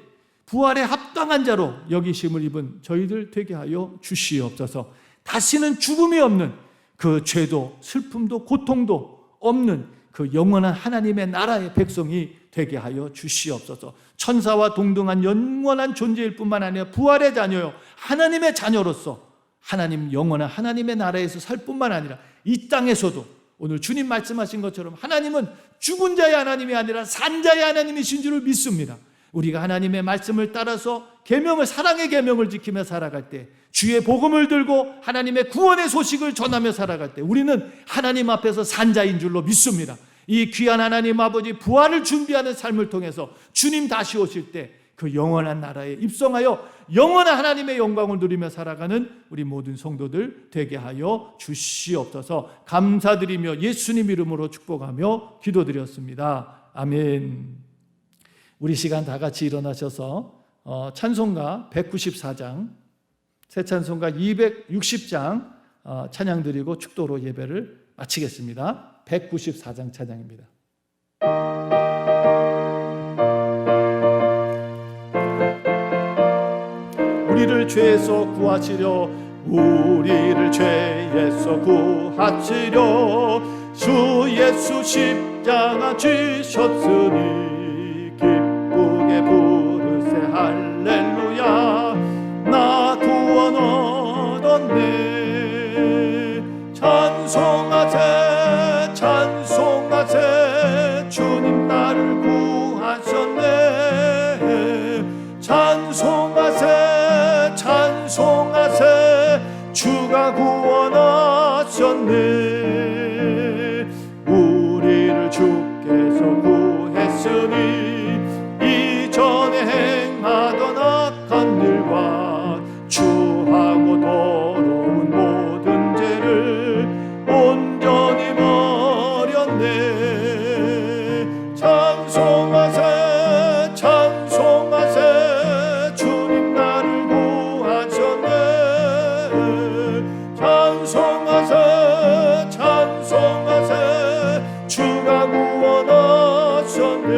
부활에 합당한 자로 여기심을 입은 저희들 되게 하여 주시옵소서. 다시는 죽음이 없는 그 죄도 슬픔도 고통도 없는 그 영원한 하나님의 나라의 백성이 되게 하여 주시옵소서. 천사와 동등한 영원한 존재일 뿐만 아니라 부활의 자녀요, 하나님의 자녀로서 하나님, 영원한 하나님의 나라에서 살 뿐만 아니라 이 땅에서도 오늘 주님 말씀하신 것처럼 하나님은 죽은 자의 하나님이 아니라 산 자의 하나님이신 줄을 믿습니다. 우리가 하나님의 말씀을 따라서 계명을, 사랑의 계명을 지키며 살아갈 때, 주의 복음을 들고 하나님의 구원의 소식을 전하며 살아갈 때 우리는 하나님 앞에서 산 자인 줄로 믿습니다. 이 귀한 하나님 아버지 부활을 준비하는 삶을 통해서 주님 다시 오실 때 그 영원한 나라에 입성하여 영원한 하나님의 영광을 누리며 살아가는 우리 모든 성도들 되게 하여 주시옵소서. 감사드리며 예수님 이름으로 축복하며 기도드렸습니다. 아멘. 우리 시간 다 같이 일어나셔서 찬송가 194장, 새 찬송가 260장 찬양 드리고 축도로 예배를 마치겠습니다. 194장 찬양입니다. 우리를 죄에서 구하시려, 우리를 죄에서 구하시려 주 예수 십자가 지셨으니 기쁘게 부르세 할렐루야. 나 구원 얻었네. 찬송하세 찬송하세 주님 나를 구하셨네. 찬송하세 찬송하세 주가 구원하셨네. 우리를 주께서 구했으니 이전에 행하던 악한 일과 추하고 더러운 모든 죄를 온전히 버렸네. 찬송하세 찬송하세 주님 나를 구하셨네. 찬송하세 찬송하세 주가 구원하셨네.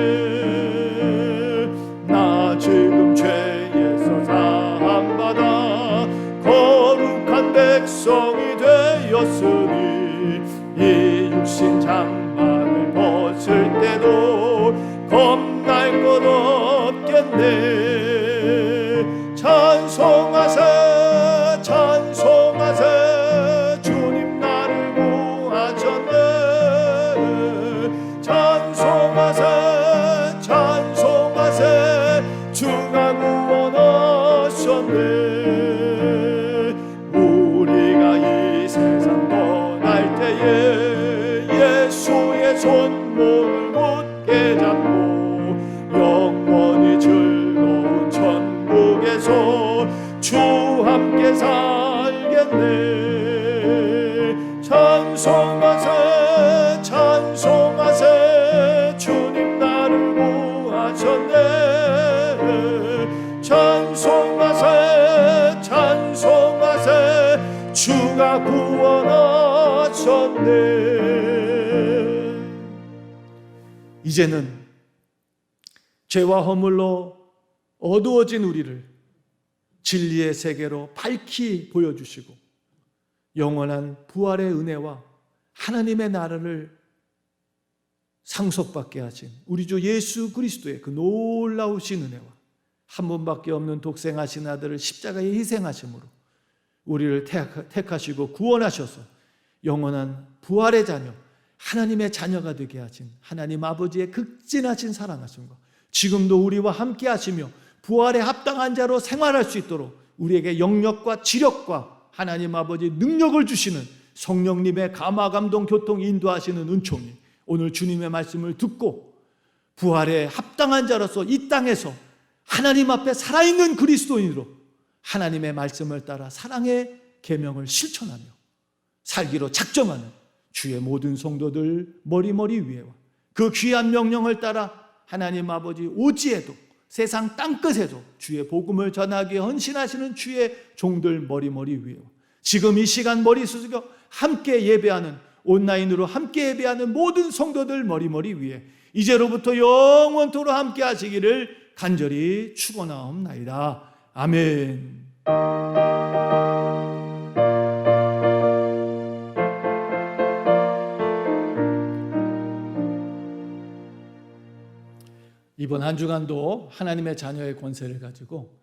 나 지금 죄에서 사함받아 거룩한 백성이 되었으니 이 육신 장막을 벗을 때도 겁날 것 없겠네. 찬송하세 찬송하세 주님 나를 구하셨네. 찬송하세 찬송하세 주가 구원하셨네. 우리가 이 세상 떠날 때에 예수의 손목을 굳게 잡고 영원히 즐거운 천국에서 주 함께 살겠네. 찬송하세 찬송하세 주님 나를 구하셨네. 찬송하세 찬송하세 주가 구원하셨네. 이제는 죄와 허물로 어두워진 우리를 진리의 세계로 밝히 보여주시고 영원한 부활의 은혜와 하나님의 나라를 상속받게 하신 우리 주 예수 그리스도의 그 놀라우신 은혜와 한 분밖에 없는 독생하신 아들을 십자가에 희생하심으로 우리를 택하시고 구원하셔서 영원한 부활의 자녀, 하나님의 자녀가 되게 하신 하나님 아버지의 극진하신 사랑하심과 지금도 우리와 함께 하시며 부활에 합당한 자로 생활할 수 있도록 우리에게 영력과 지력과 하나님 아버지 능력을 주시는 성령님의 감화 감동 교통 인도하시는 은총이 오늘 주님의 말씀을 듣고 부활에 합당한 자로서 이 땅에서 하나님 앞에 살아있는 그리스도인으로 하나님의 말씀을 따라 사랑의 계명을 실천하며 살기로 작정하는 주의 모든 성도들 머리머리 위에와 그 귀한 명령을 따라 하나님 아버지 오지에도 세상 땅끝에도 주의 복음을 전하기에 헌신하시는 주의 종들 머리머리 위에와 지금 이 시간 머리 숙여 함께 예배하는 온라인으로 함께 예배하는 모든 성도들 머리머리 위에 이제로부터 영원토록 함께 하시기를 간절히 축원하옵나이다. 아멘. 이번 한 주간도 하나님의 자녀의 권세를 가지고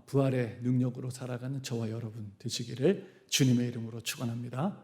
부활의 능력으로 살아가는 저와 여러분 되시기를 주님의 이름으로 축원합니다.